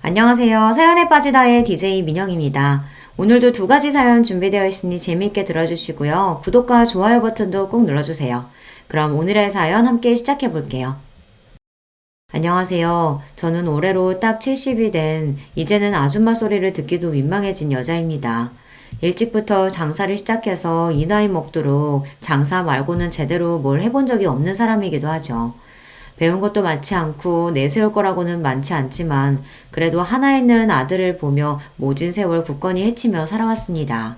안녕하세요. 사연에 빠지다의 DJ 민영입니다. 오늘도 두 가지 사연 준비되어 있으니 재미있게 들어주시고요. 구독과 좋아요 버튼도 꾹 눌러주세요. 그럼 오늘의 사연 함께 시작해 볼게요. 안녕하세요. 저는 올해로 딱 70이 된 이제는 아줌마 소리를 듣기도 민망해진 여자입니다. 일찍부터 장사를 시작해서 이 나이 먹도록 장사 말고는 제대로 뭘 해본 적이 없는 사람이기도 하죠. 배운 것도 많지 않고 내세울 거라고는 많지 않지만 그래도 하나 있는 아들을 보며 모진 세월 굳건히 헤치며 살아왔습니다.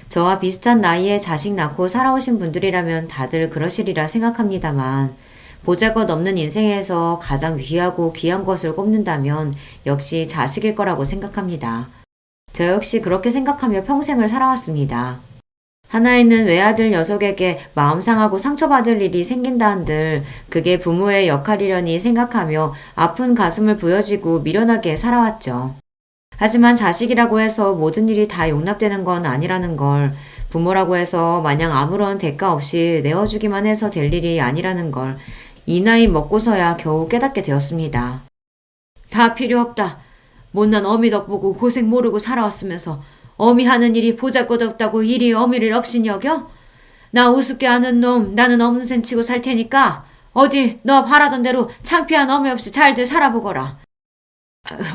저와 비슷한 나이에 자식 낳고 살아오신 분들이라면 다들 그러시리라 생각합니다만 보잘것없는 인생에서 가장 귀하고 귀한 것을 꼽는다면 역시 자식일 거라고 생각합니다. 저 역시 그렇게 생각하며 평생을 살아왔습니다. 하나 있는 외아들 녀석에게 마음 상하고 상처받을 일이 생긴다 한들 그게 부모의 역할이려니 생각하며 아픈 가슴을 부여지고 미련하게 살아왔죠. 하지만 자식이라고 해서 모든 일이 다 용납되는 건 아니라는 걸, 부모라고 해서 마냥 아무런 대가 없이 내어주기만 해서 될 일이 아니라는 걸 이 나이 먹고서야 겨우 깨닫게 되었습니다. 다 필요 없다. 못난 어미 덕보고 고생 모르고 살아왔으면서 어미 하는 일이 보잘것없다고 이리 어미를 업신 여겨? 나 우습게 아는 놈 나는 없는 셈 치고 살 테니까 어디 너 바라던 대로 창피한 어미 없이 잘들 살아보거라.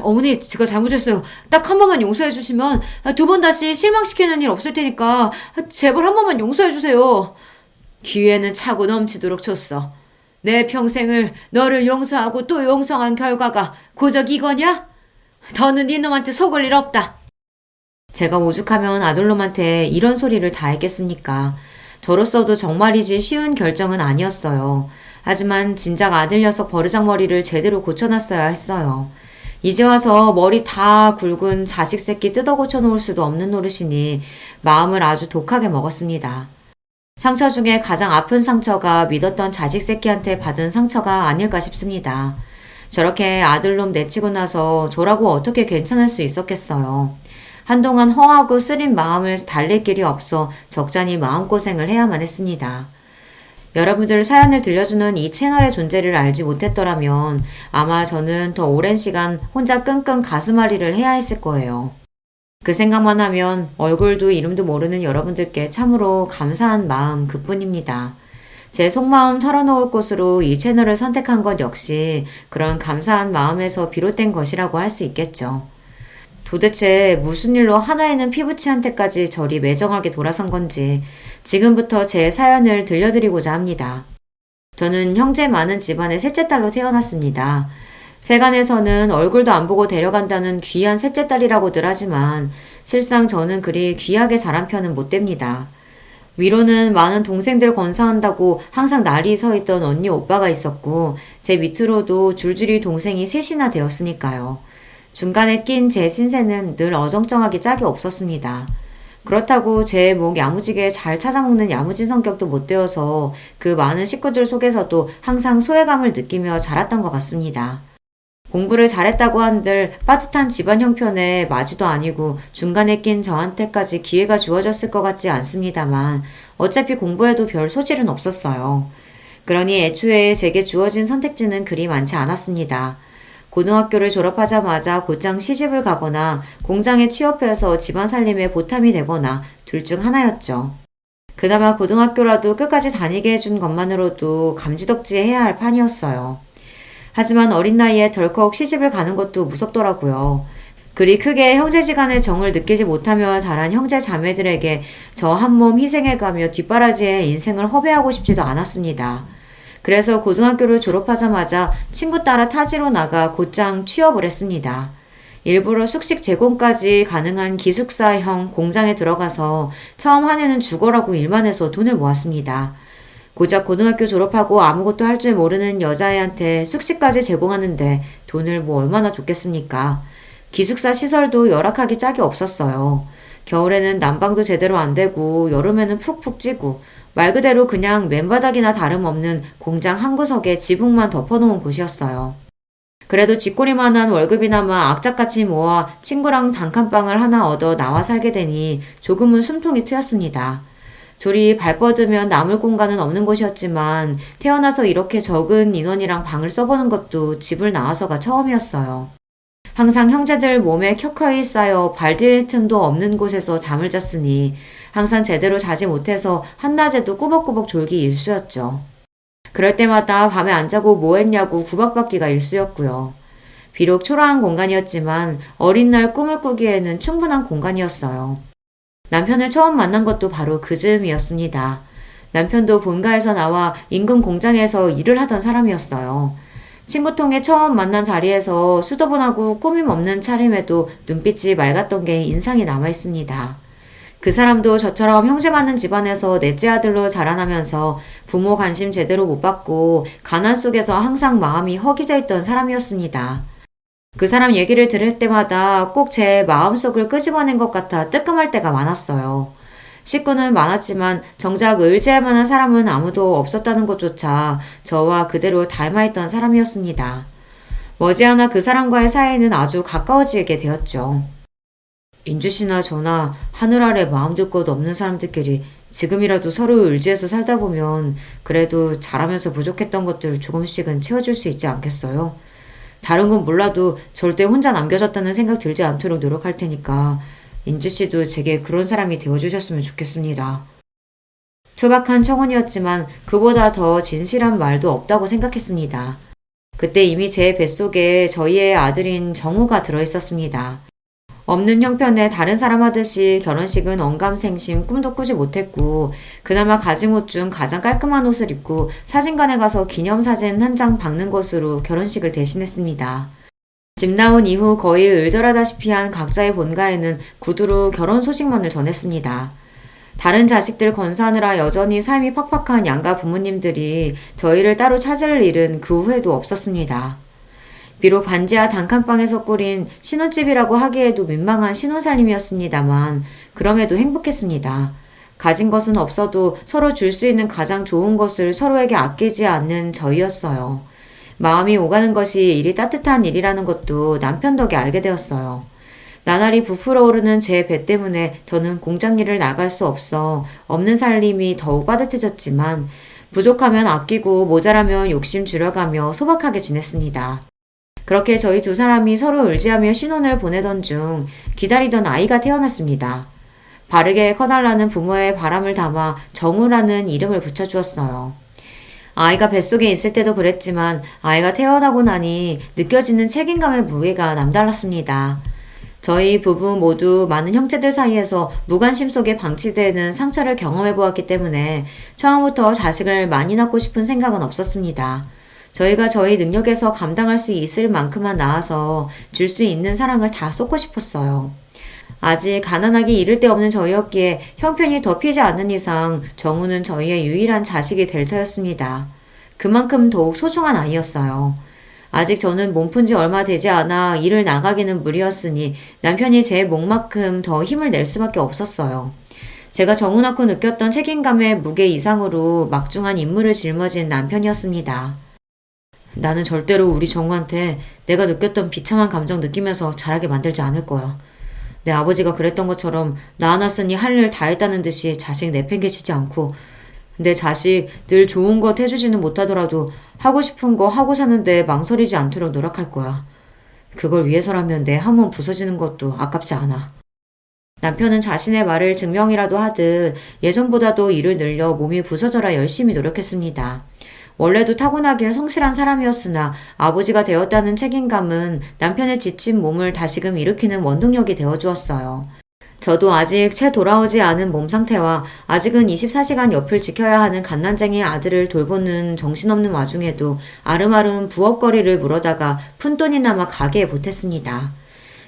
어머니 제가 잘못했어요. 딱 한 번만 용서해 주시면 두 번 다시 실망시키는 일 없을 테니까 제발 한 번만 용서해 주세요. 기회는 차고 넘치도록 줬어. 내 평생을 너를 용서하고 또 용서한 결과가 고작 이거냐? 더는 이놈한테 속을 일 없다. 제가 오죽하면 아들놈한테 이런 소리를 다 했겠습니까? 저로서도 정말이지 쉬운 결정은 아니었어요. 하지만 진작 아들 녀석 버르장머리를 제대로 고쳐놨어야 했어요. 이제 와서 머리 다 굵은 자식 새끼 뜯어 고쳐놓을 수도 없는 노릇이니 마음을 아주 독하게 먹었습니다. 상처 중에 가장 아픈 상처가 믿었던 자식 새끼한테 받은 상처가 아닐까 싶습니다. 저렇게 아들놈 내치고 나서 저라고 어떻게 괜찮을 수 있었겠어요. 한동안 허하고 쓰린 마음을 달랠 길이 없어 적잖이 마음고생을 해야만 했습니다. 여러분들 사연을 들려주는 이 채널의 존재를 알지 못했더라면 아마 저는 더 오랜 시간 혼자 끙끙 가슴앓이를 해야 했을 거예요. 그 생각만 하면 얼굴도 이름도 모르는 여러분들께 참으로 감사한 마음 그뿐입니다. 제 속마음 털어놓을 곳으로 이 채널을 선택한 것 역시 그런 감사한 마음에서 비롯된 것이라고 할 수 있겠죠. 도대체 무슨 일로 하나에는 피부치한테까지 저리 매정하게 돌아선 건지 지금부터 제 사연을 들려드리고자 합니다. 저는 형제 많은 집안의 셋째 딸로 태어났습니다. 세간에서는 얼굴도 안 보고 데려간다는 귀한 셋째 딸이라고들 하지만 실상 저는 그리 귀하게 자란 편은 못 됩니다. 위로는 많은 동생들 건사한다고 항상 날이 서 있던 언니 오빠가 있었고 제 밑으로도 줄줄이 동생이 셋이나 되었으니까요. 중간에 낀 제 신세는 늘 어정쩡하게 짝이 없었습니다. 그렇다고 제 목 야무지게 잘 찾아먹는 야무진 성격도 못 되어서 그 많은 식구들 속에서도 항상 소외감을 느끼며 자랐던 것 같습니다. 공부를 잘했다고 한들 빠듯한 집안 형편에 맞이도 아니고 중간에 낀 저한테까지 기회가 주어졌을 것 같지 않습니다만 어차피 공부에도 별 소질은 없었어요. 그러니 애초에 제게 주어진 선택지는 그리 많지 않았습니다. 고등학교를 졸업하자마자 곧장 시집을 가거나 공장에 취업해서 집안 살림에 보탬이 되거나 둘 중 하나였죠. 그나마 고등학교라도 끝까지 다니게 해준 것만으로도 감지덕지해야 할 판이었어요. 하지만 어린 나이에 덜컥 시집을 가는 것도 무섭더라고요. 그리 크게 형제지간의 정을 느끼지 못하며 자란 형제 자매들에게 저 한 몸 희생해가며 뒷바라지에 인생을 허비하고 싶지도 않았습니다. 그래서 고등학교를 졸업하자마자 친구 따라 타지로 나가 곧장 취업을 했습니다. 일부러 숙식 제공까지 가능한 기숙사형 공장에 들어가서 처음 한 해는 죽어라고 일만 해서 돈을 모았습니다. 고작 고등학교 졸업하고 아무것도 할 줄 모르는 여자애한테 숙식까지 제공하는데 돈을 뭐 얼마나 줬겠습니까? 기숙사 시설도 열악하기 짝이 없었어요. 겨울에는 난방도 제대로 안 되고 여름에는 푹푹 찌고 말 그대로 그냥 맨바닥이나 다름없는 공장 한 구석에 지붕만 덮어놓은 곳이었어요. 그래도 쥐꼬리만한 월급이나마 악착같이 모아 친구랑 단칸방을 하나 얻어 나와 살게 되니 조금은 숨통이 트였습니다. 둘이 발 뻗으면 남을 공간은 없는 곳이었지만 태어나서 이렇게 적은 인원이랑 방을 써보는 것도 집을 나와서가 처음이었어요. 항상 형제들 몸에 켜켜이 쌓여 발디딜 틈도 없는 곳에서 잠을 잤으니 항상 제대로 자지 못해서 한낮에도 꾸벅꾸벅 졸기 일쑤였죠. 그럴 때마다 밤에 안 자고 뭐 했냐고 구박받기가 일쑤였고요. 비록 초라한 공간이었지만 어린 날 꿈을 꾸기에는 충분한 공간이었어요. 남편을 처음 만난 것도 바로 그 즈음이었습니다. 남편도 본가에서 나와 인근 공장에서 일을 하던 사람이었어요. 친구통에 처음 만난 자리에서 수더분하고 꾸밈 없는 차림에도 눈빛이 맑았던 게 인상이 남아 있습니다. 그 사람도 저처럼 형제 많은 집안에서 넷째 아들로 자라나면서 부모 관심 제대로 못 받고 가난 속에서 항상 마음이 허기져 있던 사람이었습니다. 그 사람 얘기를 들을 때마다 꼭 제 마음속을 끄집어낸 것 같아 뜨끔할 때가 많았어요. 식구는 많았지만 정작 의지할 만한 사람은 아무도 없었다는 것조차 저와 그대로 닮아있던 사람이었습니다. 머지않아 그 사람과의 사이는 아주 가까워지게 되었죠. 인주 씨나 저나 하늘 아래 마음 둘 것 없는 사람들끼리 지금이라도 서로 의지해서 살다 보면 그래도 자라면서 부족했던 것들 조금씩은 채워줄 수 있지 않겠어요? 다른 건 몰라도 절대 혼자 남겨졌다는 생각 들지 않도록 노력할 테니까 인주 씨도 제게 그런 사람이 되어주셨으면 좋겠습니다. 투박한 청혼이었지만 그보다 더 진실한 말도 없다고 생각했습니다. 그때 이미 제 뱃속에 저희의 아들인 정우가 들어있었습니다. 없는 형편에 다른 사람 하듯이 결혼식은 언감생심 꿈도 꾸지 못했고 그나마 가진 옷 중 가장 깔끔한 옷을 입고 사진관에 가서 기념사진 한 장 박는 것으로 결혼식을 대신했습니다. 집 나온 이후 거의 을절하다시피 한 각자의 본가에는 구두로 결혼 소식만을 전했습니다. 다른 자식들 건사하느라 여전히 삶이 팍팍한 양가 부모님들이 저희를 따로 찾을 일은 그 후에도 없었습니다. 비록 반지하 단칸방에서 꾸린 신혼집이라고 하기에도 민망한 신혼살림이었습니다만 그럼에도 행복했습니다. 가진 것은 없어도 서로 줄 수 있는 가장 좋은 것을 서로에게 아끼지 않는 저희였어요. 마음이 오가는 것이 일이 따뜻한 일이라는 것도 남편 덕에 알게 되었어요. 나날이 부풀어 오르는 제 배 때문에 더는 공장 일을 나갈 수 없어 없는 살림이 더욱 빠듯해졌지만 부족하면 아끼고 모자라면 욕심 줄여가며 소박하게 지냈습니다. 그렇게 저희 두 사람이 서로 의지하며 신혼을 보내던 중 기다리던 아이가 태어났습니다. 바르게 커달라는 부모의 바람을 담아 정우라는 이름을 붙여주었어요. 아이가 뱃속에 있을 때도 그랬지만 아이가 태어나고 나니 느껴지는 책임감의 무게가 남달랐습니다. 저희 부부 모두 많은 형제들 사이에서 무관심 속에 방치되는 상처를 경험해 보았기 때문에 처음부터 자식을 많이 낳고 싶은 생각은 없었습니다. 저희가 저희 능력에서 감당할 수 있을 만큼만 낳아서 줄 수 있는 사랑을 다 쏟고 싶었어요. 아직 가난하기 이를 데 없는 저희였기에 형편이 덮이지 않는 이상 정우는 저희의 유일한 자식이 될 터였습니다. 그만큼 더욱 소중한 아이였어요. 아직 저는 몸푼 지 얼마 되지 않아 일을 나가기는 무리였으니 남편이 제 몫만큼 더 힘을 낼 수밖에 없었어요. 제가 정우 낳고 느꼈던 책임감의 무게 이상으로 막중한 임무를 짊어진 남편이었습니다. 나는 절대로 우리 정우한테 내가 느꼈던 비참한 감정 느끼면서 자라게 만들지 않을 거야. 내 아버지가 그랬던 것처럼 낳아놨으니 할 일 다 했다는 듯이 자식 내팽개치지 않고 내 자식 늘 좋은 것 해주지는 못하더라도 하고 싶은 거 하고 사는데 망설이지 않도록 노력할 거야. 그걸 위해서라면 내 한 몸 부서지는 것도 아깝지 않아. 남편은 자신의 말을 증명이라도 하듯 예전보다도 일을 늘려 몸이 부서져라 열심히 노력했습니다. 원래도 타고나길 성실한 사람이었으나 아버지가 되었다는 책임감은 남편의 지친 몸을 다시금 일으키는 원동력이 되어주었어요. 저도 아직 채 돌아오지 않은 몸 상태와 아직은 24시간 옆을 지켜야 하는 갓난쟁이 아들을 돌보는 정신없는 와중에도 아름아름 부업거리를 물어다가 푼돈이 남아 가게에 보탰습니다.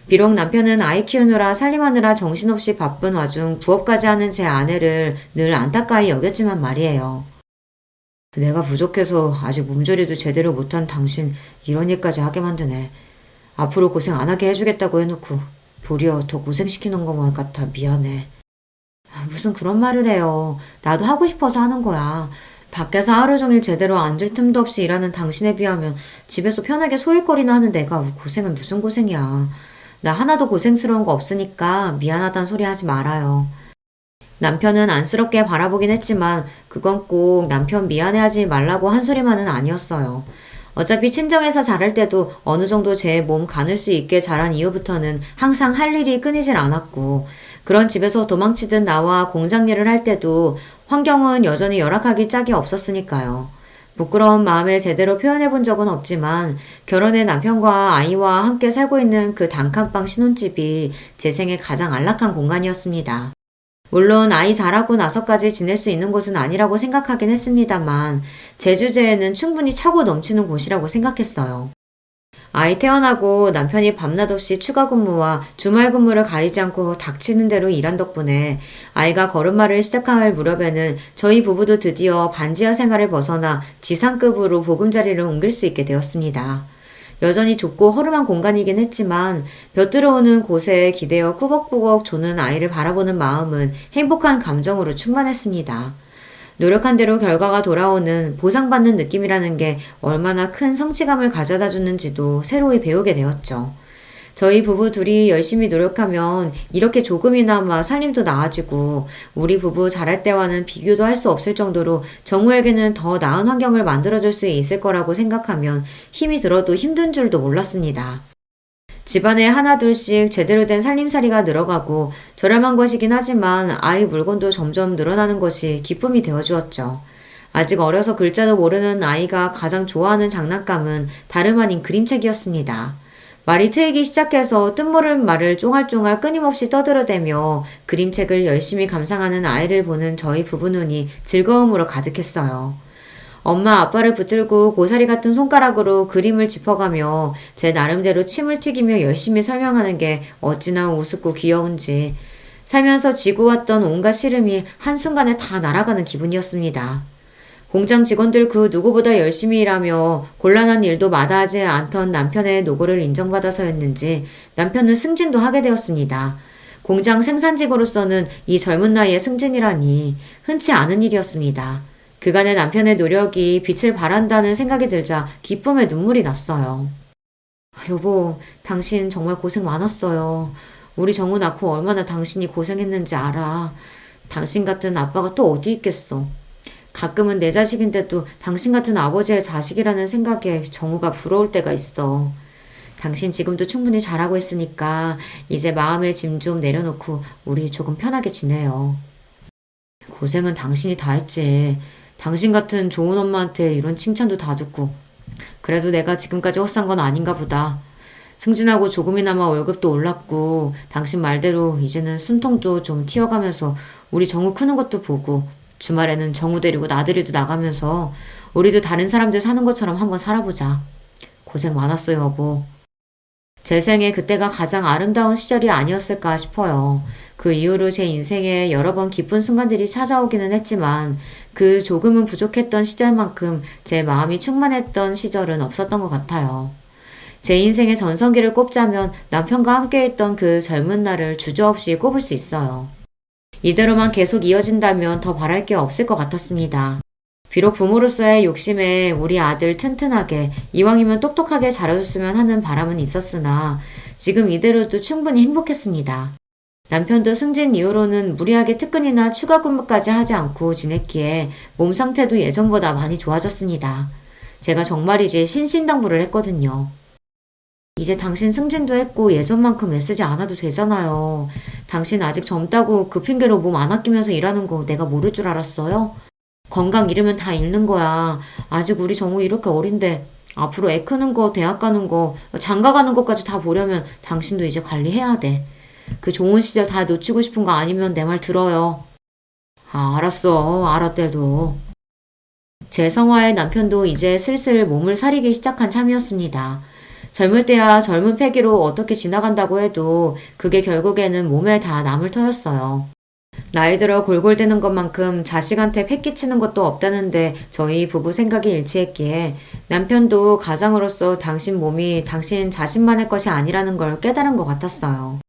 비록 남편은 아이 키우느라 살림하느라 정신없이 바쁜 와중 부업까지 하는 제 아내를 늘 안타까이 여겼지만 말이에요. 내가 부족해서 아직 몸조리도 제대로 못한 당신 이런 일까지 하게 만드네. 앞으로 고생 안 하게 해주겠다고 해놓고 도리어 더 고생시키는 것만 같아 미안해. 무슨 그런 말을 해요. 나도 하고 싶어서 하는 거야. 밖에서 하루 종일 제대로 앉을 틈도 없이 일하는 당신에 비하면 집에서 편하게 소일거리나 하는 내가 고생은 무슨 고생이야. 나 하나도 고생스러운 거 없으니까 미안하단 소리 하지 말아요. 남편은 안쓰럽게 바라보긴 했지만 그건 꼭 남편 미안해하지 말라고 한 소리만은 아니었어요. 어차피 친정에서 자랄 때도 어느 정도 제 몸 가눌 수 있게 자란 이후부터는 항상 할 일이 끊이질 않았고, 그런 집에서 도망치듯 나와 공장 일을 할 때도 환경은 여전히 열악하기 짝이 없었으니까요. 부끄러운 마음을 제대로 표현해 본 적은 없지만 결혼해 남편과 아이와 함께 살고 있는 그 단칸방 신혼집이 제 생애 가장 안락한 공간이었습니다. 물론 아이 자라고 나서까지 지낼 수 있는 곳은 아니라고 생각하긴 했습니다만 제 주제에는 충분히 차고 넘치는 곳이라고 생각했어요. 아이 태어나고 남편이 밤낮 없이 추가 근무와 주말 근무를 가리지 않고 닥치는 대로 일한 덕분에 아이가 걸음마를 시작할 무렵에는 저희 부부도 드디어 반지하 생활을 벗어나 지상급으로 보금자리를 옮길 수 있게 되었습니다. 여전히 좁고 허름한 공간이긴 했지만 볕 들어오는 곳에 기대어 꾸벅꾸벅 조는 아이를 바라보는 마음은 행복한 감정으로 충만했습니다. 노력한 대로 결과가 돌아오는 보상받는 느낌이라는 게 얼마나 큰 성취감을 가져다 주는지도 새로이 배우게 되었죠. 저희 부부 둘이 열심히 노력하면 이렇게 조금이나마 살림도 나아지고 우리 부부 잘할 때와는 비교도 할 수 없을 정도로 정우에게는 더 나은 환경을 만들어줄 수 있을 거라고 생각하면 힘이 들어도 힘든 줄도 몰랐습니다. 집안에 하나둘씩 제대로 된 살림살이가 늘어가고 저렴한 것이긴 하지만 아이 물건도 점점 늘어나는 것이 기쁨이 되어주었죠. 아직 어려서 글자도 모르는 아이가 가장 좋아하는 장난감은 다름 아닌 그림책이었습니다. 말이 트이기 시작해서 뜻모를 말을 쫑알쫑알 끊임없이 떠들어대며 그림책을 열심히 감상하는 아이를 보는 저희 부부 눈이 즐거움으로 가득했어요. 엄마 아빠를 붙들고 고사리 같은 손가락으로 그림을 짚어가며 제 나름대로 침을 튀기며 열심히 설명하는 게 어찌나 우습고 귀여운지 살면서 지고왔던 온갖 시름이 한순간에 다 날아가는 기분이었습니다. 공장 직원들 그 누구보다 열심히 일하며 곤란한 일도 마다하지 않던 남편의 노고를 인정받아서였는지 남편은 승진도 하게 되었습니다. 공장 생산직으로서는 이 젊은 나이에 승진이라니 흔치 않은 일이었습니다. 그간의 남편의 노력이 빛을 발한다는 생각이 들자 기쁨에 눈물이 났어요. 여보, 당신 정말 고생 많았어요. 우리 정우 낳고 얼마나 당신이 고생했는지 알아. 당신 같은 아빠가 또 어디 있겠어. 가끔은 내 자식인데도 당신 같은 아버지의 자식이라는 생각에 정우가 부러울 때가 있어. 당신 지금도 충분히 잘하고 있으니까 이제 마음의 짐 좀 내려놓고 우리 조금 편하게 지내요. 고생은 당신이 다 했지. 당신 같은 좋은 엄마한테 이런 칭찬도 다 듣고. 그래도 내가 지금까지 헛산 건 아닌가 보다. 승진하고 조금이나마 월급도 올랐고 당신 말대로 이제는 숨통도 좀 튀어가면서 우리 정우 크는 것도 보고 주말에는 정우 데리고 나들이도 나가면서 우리도 다른 사람들 사는 것처럼 한번 살아보자. 고생 많았어요, 여보. 제 생에 그때가 가장 아름다운 시절이 아니었을까 싶어요. 그 이후로 제 인생에 여러 번 기쁜 순간들이 찾아오기는 했지만 그 조금은 부족했던 시절만큼 제 마음이 충만했던 시절은 없었던 것 같아요. 제 인생의 전성기를 꼽자면 남편과 함께했던 그 젊은 날을 주저없이 꼽을 수 있어요. 이대로만 계속 이어진다면 더 바랄 게 없을 것 같았습니다. 비록 부모로서의 욕심에 우리 아들 튼튼하게 이왕이면 똑똑하게 자라줬으면 하는 바람은 있었으나 지금 이대로도 충분히 행복했습니다. 남편도 승진 이후로는 무리하게 특근이나 추가 근무까지 하지 않고 지냈기에 몸 상태도 예전보다 많이 좋아졌습니다. 제가 정말이지 신신당부를 했거든요. 이제 당신 승진도 했고 예전만큼 애쓰지 않아도 되잖아요. 당신 아직 젊다고 그 핑계로 몸 안 아끼면서 일하는 거 내가 모를 줄 알았어요? 건강 잃으면 다 잃는 거야. 아직 우리 정우 이렇게 어린데 앞으로 애 크는 거, 대학 가는 거, 장가 가는 것까지 다 보려면 당신도 이제 관리해야 돼. 그 좋은 시절 다 놓치고 싶은 거 아니면 내 말 들어요. 알았어. 알았대도. 제 성화의 남편도 이제 슬슬 몸을 사리기 시작한 참이었습니다. 젊을 때야 젊은 패기로 어떻게 지나간다고 해도 그게 결국에는 몸에 다 남을 터였어요. 나이 들어 골골대는 것만큼 자식한테 패 끼치는 것도 없다는데 저희 부부 생각이 일치했기에 남편도 가장으로서 당신 몸이 당신 자신만의 것이 아니라는 걸 깨달은 것 같았어요.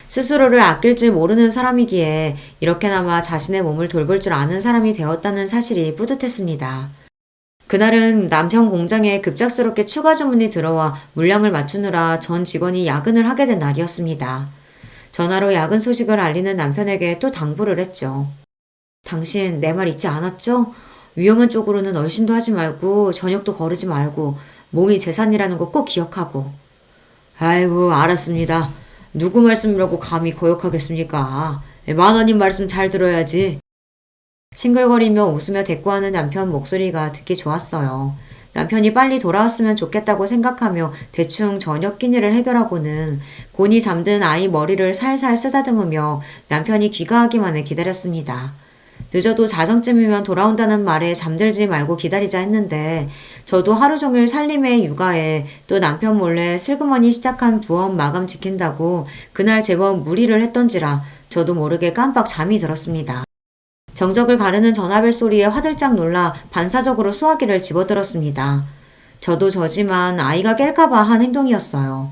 스스로를 아낄 줄 모르는 사람이기에 이렇게나마 자신의 몸을 돌볼 줄 아는 사람이 되었다는 사실이 뿌듯했습니다. 그날은 남편 공장에 급작스럽게 추가 주문이 들어와 물량을 맞추느라 전 직원이 야근을 하게 된 날이었습니다. 전화로 야근 소식을 알리는 남편에게 또 당부를 했죠. 당신 내 말 잊지 않았죠? 위험한 쪽으로는 얼씬도 하지 말고 저녁도 거르지 말고 몸이 재산이라는 거 꼭 기억하고. 아이고, 알았습니다. 누구 말씀이라고 감히 거역하겠습니까? 만원님 말씀 잘 들어야지. 싱글거리며 웃으며 대꾸하는 남편 목소리가 듣기 좋았어요. 남편이 빨리 돌아왔으면 좋겠다고 생각하며 대충 저녁 끼니를 해결하고는 곤히 잠든 아이 머리를 살살 쓰다듬으며 남편이 귀가하기만을 기다렸습니다. 늦어도 자정쯤이면 돌아온다는 말에 잠들지 말고 기다리자 했는데 저도 하루 종일 살림에 육아에 또 남편 몰래 슬그머니 시작한 부업 마감 지킨다고 그날 제법 무리를 했던지라 저도 모르게 깜빡 잠이 들었습니다. 정적을 가르는 전화벨 소리에 화들짝 놀라 반사적으로 수화기를 집어들었습니다. 저도 저지만 아이가 깰까봐 한 행동이었어요.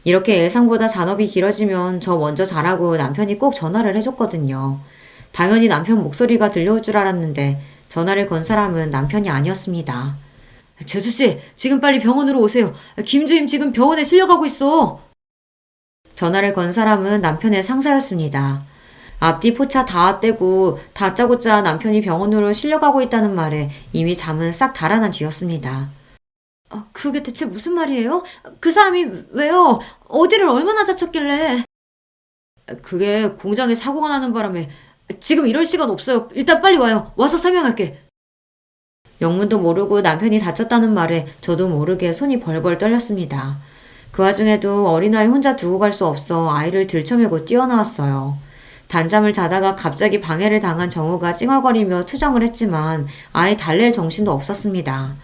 이렇게 예상보다 잔업이 길어지면 저 먼저 자라고 남편이 꼭 전화를 해줬거든요. 당연히 남편 목소리가 들려올 줄 알았는데 전화를 건 사람은 남편이 아니었습니다. 재수씨, 지금 빨리 병원으로 오세요. 김주임 지금 병원에 실려가고 있어. 전화를 건 사람은 남편의 상사였습니다. 앞뒤 포차 다 떼고 다짜고짜 남편이 병원으로 실려가고 있다는 말에 이미 잠은 싹 달아난 뒤였습니다. 그게 대체 무슨 말이에요? 그 사람이 왜요? 어디를 얼마나 다쳤길래? 그게 공장에 사고가 나는 바람에 지금 이럴 시간 없어요. 일단 빨리 와요. 와서 설명할게. 영문도 모르고 남편이 다쳤다는 말에 저도 모르게 손이 벌벌 떨렸습니다. 그 와중에도 어린아이 혼자 두고 갈 수 없어 아이를 들쳐매고 뛰어나왔어요. 단잠을 자다가 갑자기 방해를 당한 정우가 찡얼거리며 투정을 했지만 아예 달랠 정신도 없었습니다.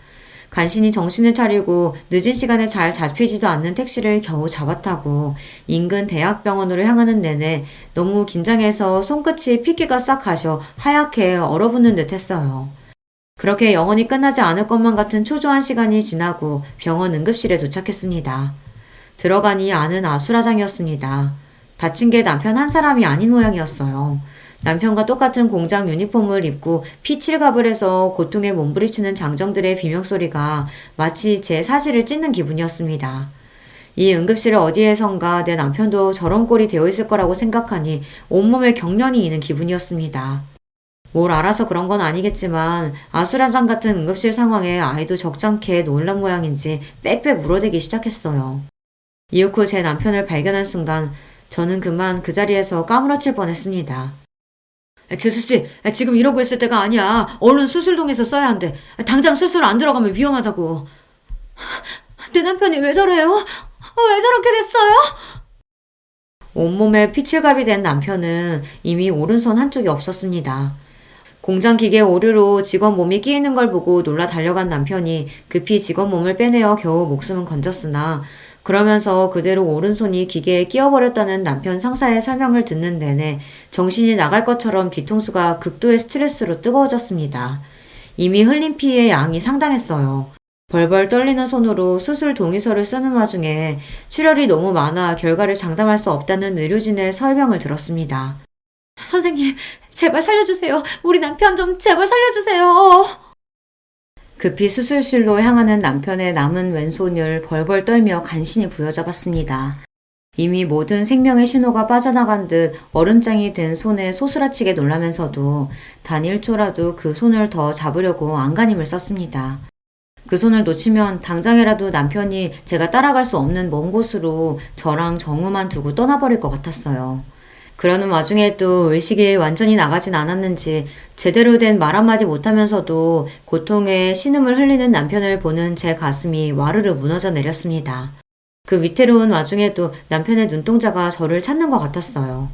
간신히 정신을 차리고 늦은 시간에 잘 잡히지도 않는 택시를 겨우 잡아타고 인근 대학병원으로 향하는 내내 너무 긴장해서 손끝이 핏기가 싹 가셔 하얗게 얼어붙는 듯 했어요. 그렇게 영원히 끝나지 않을 것만 같은 초조한 시간이 지나고 병원 응급실에 도착했습니다. 들어가니 안은 아수라장이었습니다. 다친 게 남편 한 사람이 아닌 모양이었어요. 남편과 똑같은 공장 유니폼을 입고 피칠갑을 해서 고통에 몸부리치는 장정들의 비명소리가 마치 제 사지를 찢는 기분이었습니다. 이 응급실 어디에선가 내 남편도 저런 꼴이 되어 있을 거라고 생각하니 온몸에 경련이 이는 기분이었습니다. 뭘 알아서 그런 건 아니겠지만 아수라장 같은 응급실 상황에 아이도 적잖게 놀란 모양인지 빽빽 울어대기 시작했어요. 이윽고 제 남편을 발견한 순간 저는 그만 그 자리에서 까무러칠 뻔했습니다. 재수씨, 지금 이러고 있을 때가 아니야. 얼른 수술동에서 써야 한대. 당장 수술 안 들어가면 위험하다고. 내 남편이 왜 저래요? 왜 저렇게 됐어요? 온몸에 피칠갑이 된 남편은 이미 오른손 한쪽이 없었습니다. 공장 기계 오류로 직원 몸이 끼이는 걸 보고 놀라 달려간 남편이 급히 직원 몸을 빼내어 겨우 목숨은 건졌으나 그러면서 그대로 오른손이 기계에 끼어버렸다는 남편 상사의 설명을 듣는 내내 정신이 나갈 것처럼 뒤통수가 극도의 스트레스로 뜨거워졌습니다. 이미 흘린 피의 양이 상당했어요. 벌벌 떨리는 손으로 수술 동의서를 쓰는 와중에 출혈이 너무 많아 결과를 장담할 수 없다는 의료진의 설명을 들었습니다. 선생님, 제발 살려주세요. 우리 남편 좀 제발 살려주세요. 급히 수술실로 향하는 남편의 남은 왼손을 벌벌 떨며 간신히 부여잡았습니다. 이미 모든 생명의 신호가 빠져나간 듯 얼음장이 된 손에 소스라치게 놀라면서도 단 1초라도 그 손을 더 잡으려고 안간힘을 썼습니다. 그 손을 놓치면 당장이라도 남편이 제가 따라갈 수 없는 먼 곳으로 저랑 정우만 두고 떠나버릴 것 같았어요. 그러는 와중에도 의식이 완전히 나가진 않았는지 제대로 된 말 한마디 못하면서도 고통에 신음을 흘리는 남편을 보는 제 가슴이 와르르 무너져 내렸습니다. 그 위태로운 와중에도 남편의 눈동자가 저를 찾는 것 같았어요.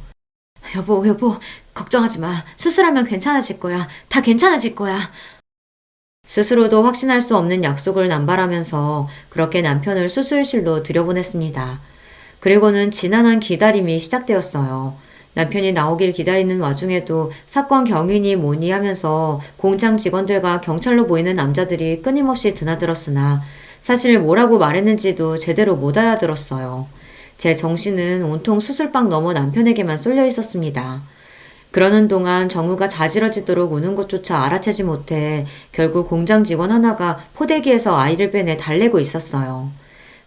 여보, 걱정하지 마. 수술하면 괜찮아질 거야. 다 괜찮아질 거야. 스스로도 확신할 수 없는 약속을 남발하면서 그렇게 남편을 수술실로 들여보냈습니다. 그리고는 지난한 기다림이 시작되었어요. 남편이 나오길 기다리는 와중에도 사건 경위니 뭐니 하면서 공장 직원들과 경찰로 보이는 남자들이 끊임없이 드나들었으나 사실 뭐라고 말했는지도 제대로 못 알아들었어요. 제 정신은 온통 수술방 너머 남편에게만 쏠려 있었습니다. 그러는 동안 정우가 자지러지도록 우는 것조차 알아채지 못해 결국 공장 직원 하나가 포대기에서 아이를 빼내 달래고 있었어요.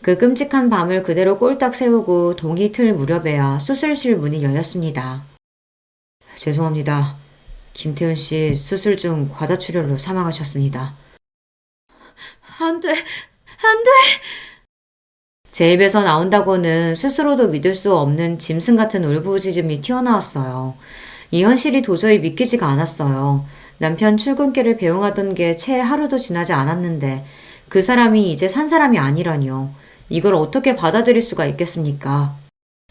그 끔찍한 밤을 그대로 꼴딱 세우고 동이 틀 무렵에야 수술실 문이 열렸습니다. 죄송합니다. 김태훈 씨 수술 중 과다출혈로 사망하셨습니다. 안 돼. 안 돼! 제 입에서 나온다고는 스스로도 믿을 수 없는 짐승 같은 울부짖음이 튀어나왔어요. 이 현실이 도저히 믿기지가 않았어요. 남편 출근길을 배웅하던 게 채 하루도 지나지 않았는데 그 사람이 이제 산 사람이 아니라뇨. 이걸 어떻게 받아들일 수가 있겠습니까?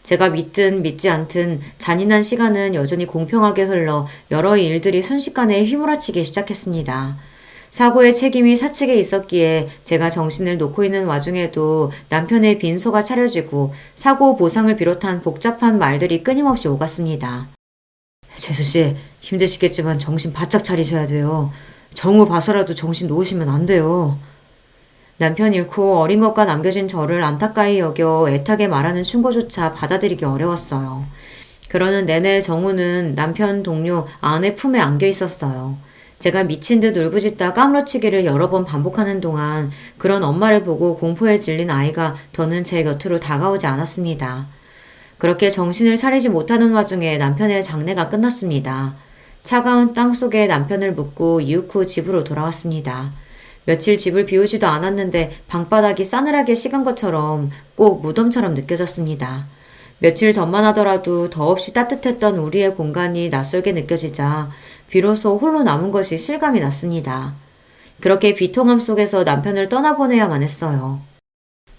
제가 믿든 믿지 않든 잔인한 시간은 여전히 공평하게 흘러 여러 일들이 순식간에 휘몰아치기 시작했습니다. 사고의 책임이 사측에 있었기에 제가 정신을 놓고 있는 와중에도 남편의 빈소가 차려지고 사고 보상을 비롯한 복잡한 말들이 끊임없이 오갔습니다. 재수씨, 힘드시겠지만 정신 바짝 차리셔야 돼요. 정우 봐서라도 정신 놓으시면 안 돼요. 남편 잃고 어린 것과 남겨진 저를 안타까이 여겨 애타게 말하는 충고조차 받아들이기 어려웠어요. 그러는 내내 정우는 남편 동료 아내 품에 안겨 있었어요. 제가 미친 듯 울부짖다 까무러치기를 여러 번 반복하는 동안 그런 엄마를 보고 공포에 질린 아이가 더는 제 곁으로 다가오지 않았습니다. 그렇게 정신을 차리지 못하는 와중에 남편의 장례가 끝났습니다. 차가운 땅 속에 남편을 묻고 이윽 후 집으로 돌아왔습니다. 며칠 집을 비우지도 않았는데 방바닥이 싸늘하게 식은 것처럼 꼭 무덤처럼 느껴졌습니다. 며칠 전만 하더라도 더없이 따뜻했던 우리의 공간이 낯설게 느껴지자 비로소 홀로 남은 것이 실감이 났습니다. 그렇게 비통함 속에서 남편을 떠나보내야만 했어요.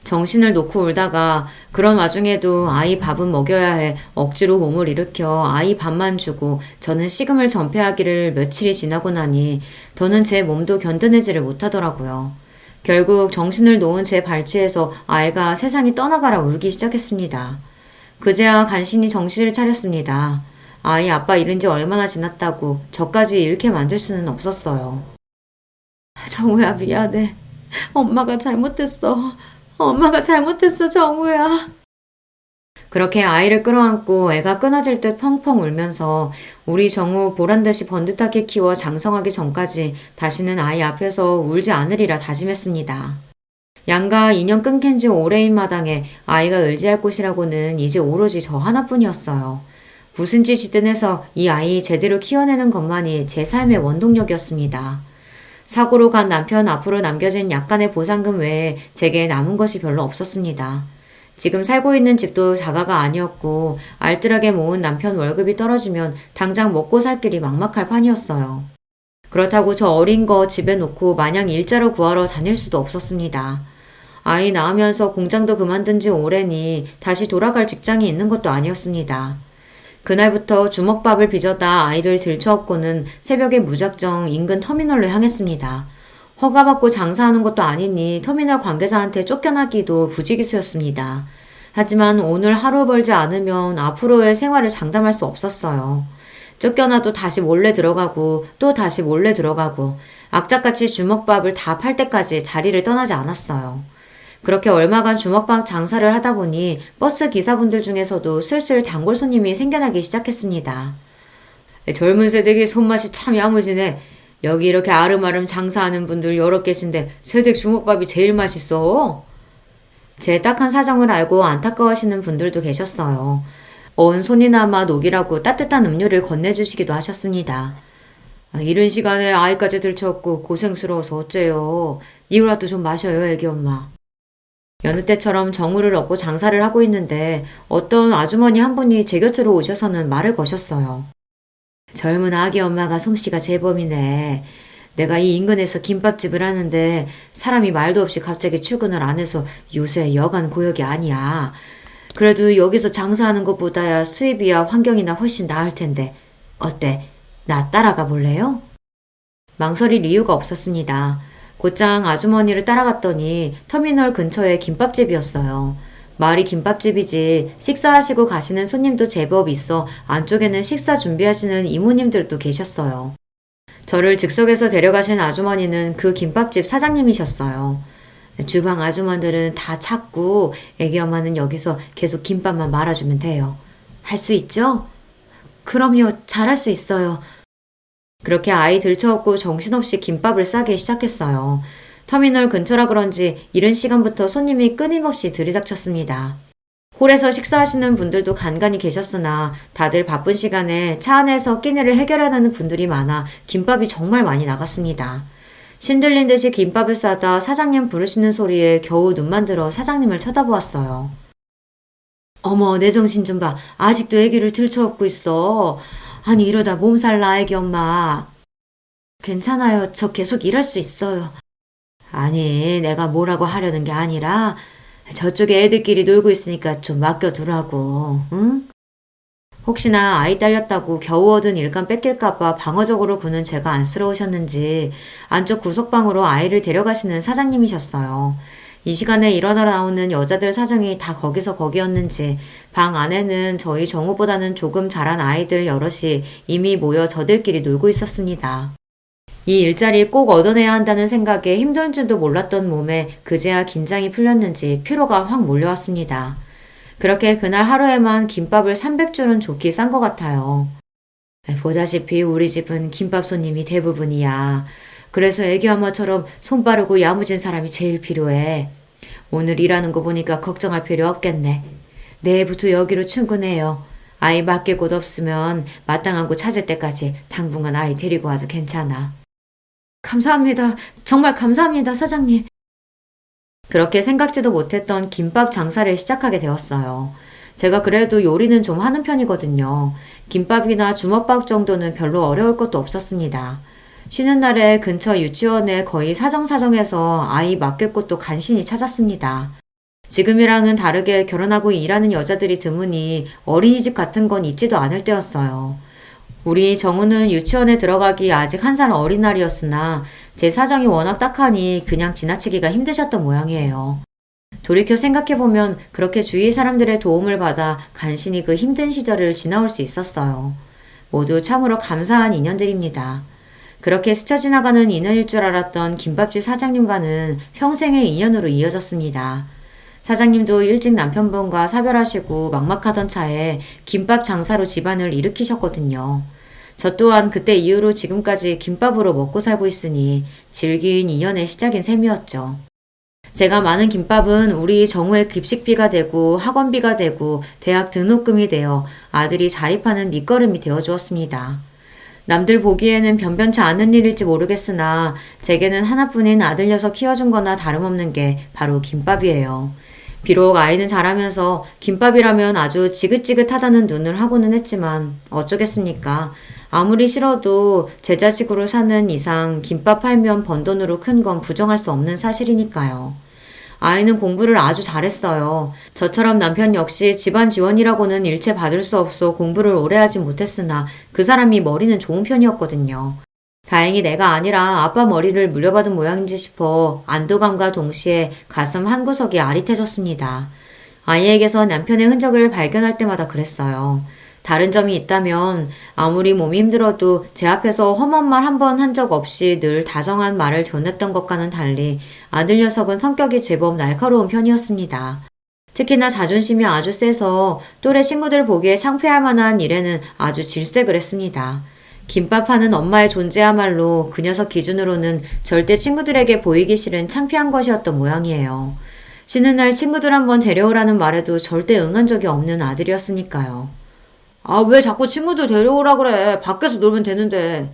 정신을 놓고 울다가 그런 와중에도 아이 밥은 먹여야 해 억지로 몸을 일으켜 아이 밥만 주고 저는 식음을 전폐하기를 며칠이 지나고 나니 더는 제 몸도 견뎌내지를 못하더라고요. 결국 정신을 놓은 제 발치에서 아이가 세상이 떠나가라 울기 시작했습니다. 그제야 간신히 정신을 차렸습니다. 아이 아빠 잃은 지 얼마나 지났다고 저까지 잃게 만들 수는 없었어요. 정우야 미안해. 엄마가 잘못했어. 엄마가 잘못했어, 정우야. 그렇게 아이를 끌어안고 애가 끊어질 듯 펑펑 울면서 우리 정우 보란듯이 번듯하게 키워 장성하기 전까지 다시는 아이 앞에서 울지 않으리라 다짐했습니다. 양가 인연 끊긴 지 오래인 마당에 아이가 의지할 곳이라고는 이제 오로지 저 하나뿐이었어요. 무슨 짓이든 해서 이 아이 제대로 키워내는 것만이 제 삶의 원동력이었습니다. 사고로 간 남편 앞으로 남겨진 약간의 보상금 외에 제게 남은 것이 별로 없었습니다. 지금 살고 있는 집도 자가가 아니었고 알뜰하게 모은 남편 월급이 떨어지면 당장 먹고 살 길이 막막할 판이었어요. 그렇다고 저 어린 거 집에 놓고 마냥 일자로 구하러 다닐 수도 없었습니다. 아이 낳으면서 공장도 그만둔 지 오래니 다시 돌아갈 직장이 있는 것도 아니었습니다. 그날부터 주먹밥을 빚어다 아이를 들쳐업고는 새벽에 무작정 인근 터미널로 향했습니다. 허가받고 장사하는 것도 아니니 터미널 관계자한테 쫓겨나기도 부지기수였습니다. 하지만 오늘 하루 벌지 않으면 앞으로의 생활을 장담할 수 없었어요. 쫓겨나도 다시 몰래 들어가고 또 다시 몰래 들어가고 악착같이 주먹밥을 다 팔 때까지 자리를 떠나지 않았어요. 그렇게 얼마간 주먹밥 장사를 하다 보니 버스 기사분들 중에서도 슬슬 단골 손님이 생겨나기 시작했습니다. 젊은 세대의 손맛이 참 야무지네. 여기 이렇게 아름아름 장사하는 분들 여러 계신데 세댁 주먹밥이 제일 맛있어. 제 딱한 사정을 알고 안타까워하시는 분들도 계셨어요. 언 손이나마 녹이라고 따뜻한 음료를 건네주시기도 하셨습니다. 이른 시간에 아이까지 들쳐업고 고생스러워서 어째요. 이거라도 좀 마셔요, 애기 엄마. 여느 때처럼 정우를 얻고 장사를 하고 있는데 어떤 아주머니 한 분이 제 곁으로 오셔서는 말을 거셨어요. 젊은 아기 엄마가 솜씨가 제법이네. 내가 이 인근에서 김밥집을 하는데 사람이 말도 없이 갑자기 출근을 안 해서 요새 여간 고역이 아니야. 그래도 여기서 장사하는 것보다야 수입이야 환경이나 훨씬 나을 텐데 어때? 나 따라가 볼래요? 망설일 이유가 없었습니다. 곧장 아주머니를 따라갔더니 터미널 근처에 김밥집이었어요. 말이 김밥집이지 식사하시고 가시는 손님도 제법 있어 안쪽에는 식사 준비하시는 이모님들도 계셨어요. 저를 즉석에서 데려가신 아주머니는 그 김밥집 사장님이셨어요. 주방 아주머니들은 다 찾고 애기 엄마는 여기서 계속 김밥만 말아주면 돼요. 할 수 있죠? 그럼요, 잘할 수 있어요. 그렇게 아이 들쳐업고 정신없이 김밥을 싸기 시작했어요. 터미널 근처라 그런지 이른 시간부터 손님이 끊임없이 들이닥쳤습니다. 홀에서 식사하시는 분들도 간간히 계셨으나 다들 바쁜 시간에 차 안에서 끼니를 해결하는 분들이 많아 김밥이 정말 많이 나갔습니다. 신들린 듯이 김밥을 싸다 사장님 부르시는 소리에 겨우 눈만 들어 사장님을 쳐다보았어요. 어머, 내 정신 좀 봐. 아직도 애기를 들쳐업고 있어. 아니, 이러다 몸살 나, 애기 엄마. 괜찮아요. 저 계속 일할 수 있어요. 아니, 내가 뭐라고 하려는 게 아니라 저쪽에 애들끼리 놀고 있으니까 좀 맡겨두라고, 응? 혹시나 아이 딸렸다고 겨우 얻은 일감 뺏길까봐 방어적으로 구는 제가 안쓰러우셨는지 안쪽 구석방으로 아이를 데려가시는 사장님이셨어요. 이 시간에 일어나 나오는 여자들 사정이 다 거기서 거기였는지 방 안에는 저희 정우보다는 조금 자란 아이들 여럿이 이미 모여 저들끼리 놀고 있었습니다. 이 일자리 꼭 얻어내야 한다는 생각에 힘든 줄도 몰랐던 몸에 그제야 긴장이 풀렸는지 피로가 확 몰려왔습니다. 그렇게 그날 하루에만 김밥을 300줄은 좋게 싼 것 같아요. 보다시피 우리 집은 김밥 손님이 대부분이야. 그래서 애기 엄마처럼 손 빠르고 야무진 사람이 제일 필요해. 오늘 일하는 거 보니까 걱정할 필요 없겠네. 내일부터 여기로 출근해요. 아이 맡길 곳 없으면 마땅한 곳 찾을 때까지 당분간 아이 데리고 와도 괜찮아. 감사합니다. 정말 감사합니다, 사장님. 그렇게 생각지도 못했던 김밥 장사를 시작하게 되었어요. 제가 그래도 요리는 좀 하는 편이거든요. 김밥이나 주먹밥 정도는 별로 어려울 것도 없었습니다. 쉬는 날에 근처 유치원에 거의 사정사정해서 아이 맡길 곳도 간신히 찾았습니다. 지금이랑은 다르게 결혼하고 일하는 여자들이 드무니 어린이집 같은 건 있지도 않을 때였어요. 우리 정우는 유치원에 들어가기 아직 1살 어린 날이었으나 제 사정이 워낙 딱하니 그냥 지나치기가 힘드셨던 모양이에요. 돌이켜 생각해보면 그렇게 주위 사람들의 도움을 받아 간신히 그 힘든 시절을 지나올 수 있었어요. 모두 참으로 감사한 인연들입니다. 그렇게 스쳐 지나가는 인연일 줄 알았던 김밥집 사장님과는 평생의 인연으로 이어졌습니다. 사장님도 일찍 남편분과 사별하시고 막막하던 차에 김밥 장사로 집안을 일으키셨거든요. 저 또한 그때 이후로 지금까지 김밥으로 먹고 살고 있으니 질긴 인연의 시작인 셈이었죠. 제가 많은 김밥은 우리 정우의 급식비가 되고 학원비가 되고 대학 등록금이 되어 아들이 자립하는 밑거름이 되어 주었습니다. 남들 보기에는 변변치 않은 일일지 모르겠으나 제게는 하나뿐인 아들 녀석 키워준 거나 다름없는 게 바로 김밥이에요. 비록 아이는 자라면서 김밥이라면 아주 지긋지긋하다는 눈을 하고는 했지만 어쩌겠습니까? 아무리 싫어도 제 자식으로 사는 이상 김밥 팔면 번 돈으로 큰 건 부정할 수 없는 사실이니까요. 아이는 공부를 아주 잘했어요. 저처럼 남편 역시 집안 지원이라고는 일체 받을 수 없어 공부를 오래 하진 못했으나 그 사람이 머리는 좋은 편이었거든요. 다행히 내가 아니라 아빠 머리를 물려받은 모양인지 싶어 안도감과 동시에 가슴 한구석이 아릿해졌습니다. 아이에게서 남편의 흔적을 발견할 때마다 그랬어요. 다른 점이 있다면 아무리 몸이 힘들어도 제 앞에서 험한 말 한 번 한 적 없이 늘 다정한 말을 전했던 것과는 달리 아들 녀석은 성격이 제법 날카로운 편이었습니다. 특히나 자존심이 아주 세서 또래 친구들 보기에 창피할 만한 일에는 아주 질색을 했습니다. 김밥 하는 엄마의 존재야말로 그 녀석 기준으로는 절대 친구들에게 보이기 싫은 창피한 것이었던 모양이에요. 쉬는 날 친구들 한번 데려오라는 말에도 절대 응한 적이 없는 아들이었으니까요. 아, 왜 자꾸 친구들 데려오라 그래? 밖에서 놀면 되는데.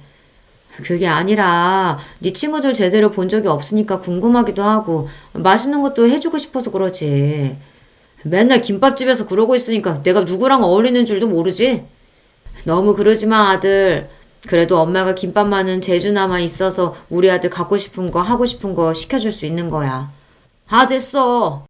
그게 아니라 네 친구들 제대로 본 적이 없으니까 궁금하기도 하고 맛있는 것도 해주고 싶어서 그러지. 맨날 김밥집에서 그러고 있으니까 내가 누구랑 어울리는 줄도 모르지? 너무 그러지 마, 아들. 그래도 엄마가 김밥만은 재주나마 있어서 우리 아들 갖고 싶은 거 하고 싶은 거 시켜줄 수 있는 거야. 아, 됐어.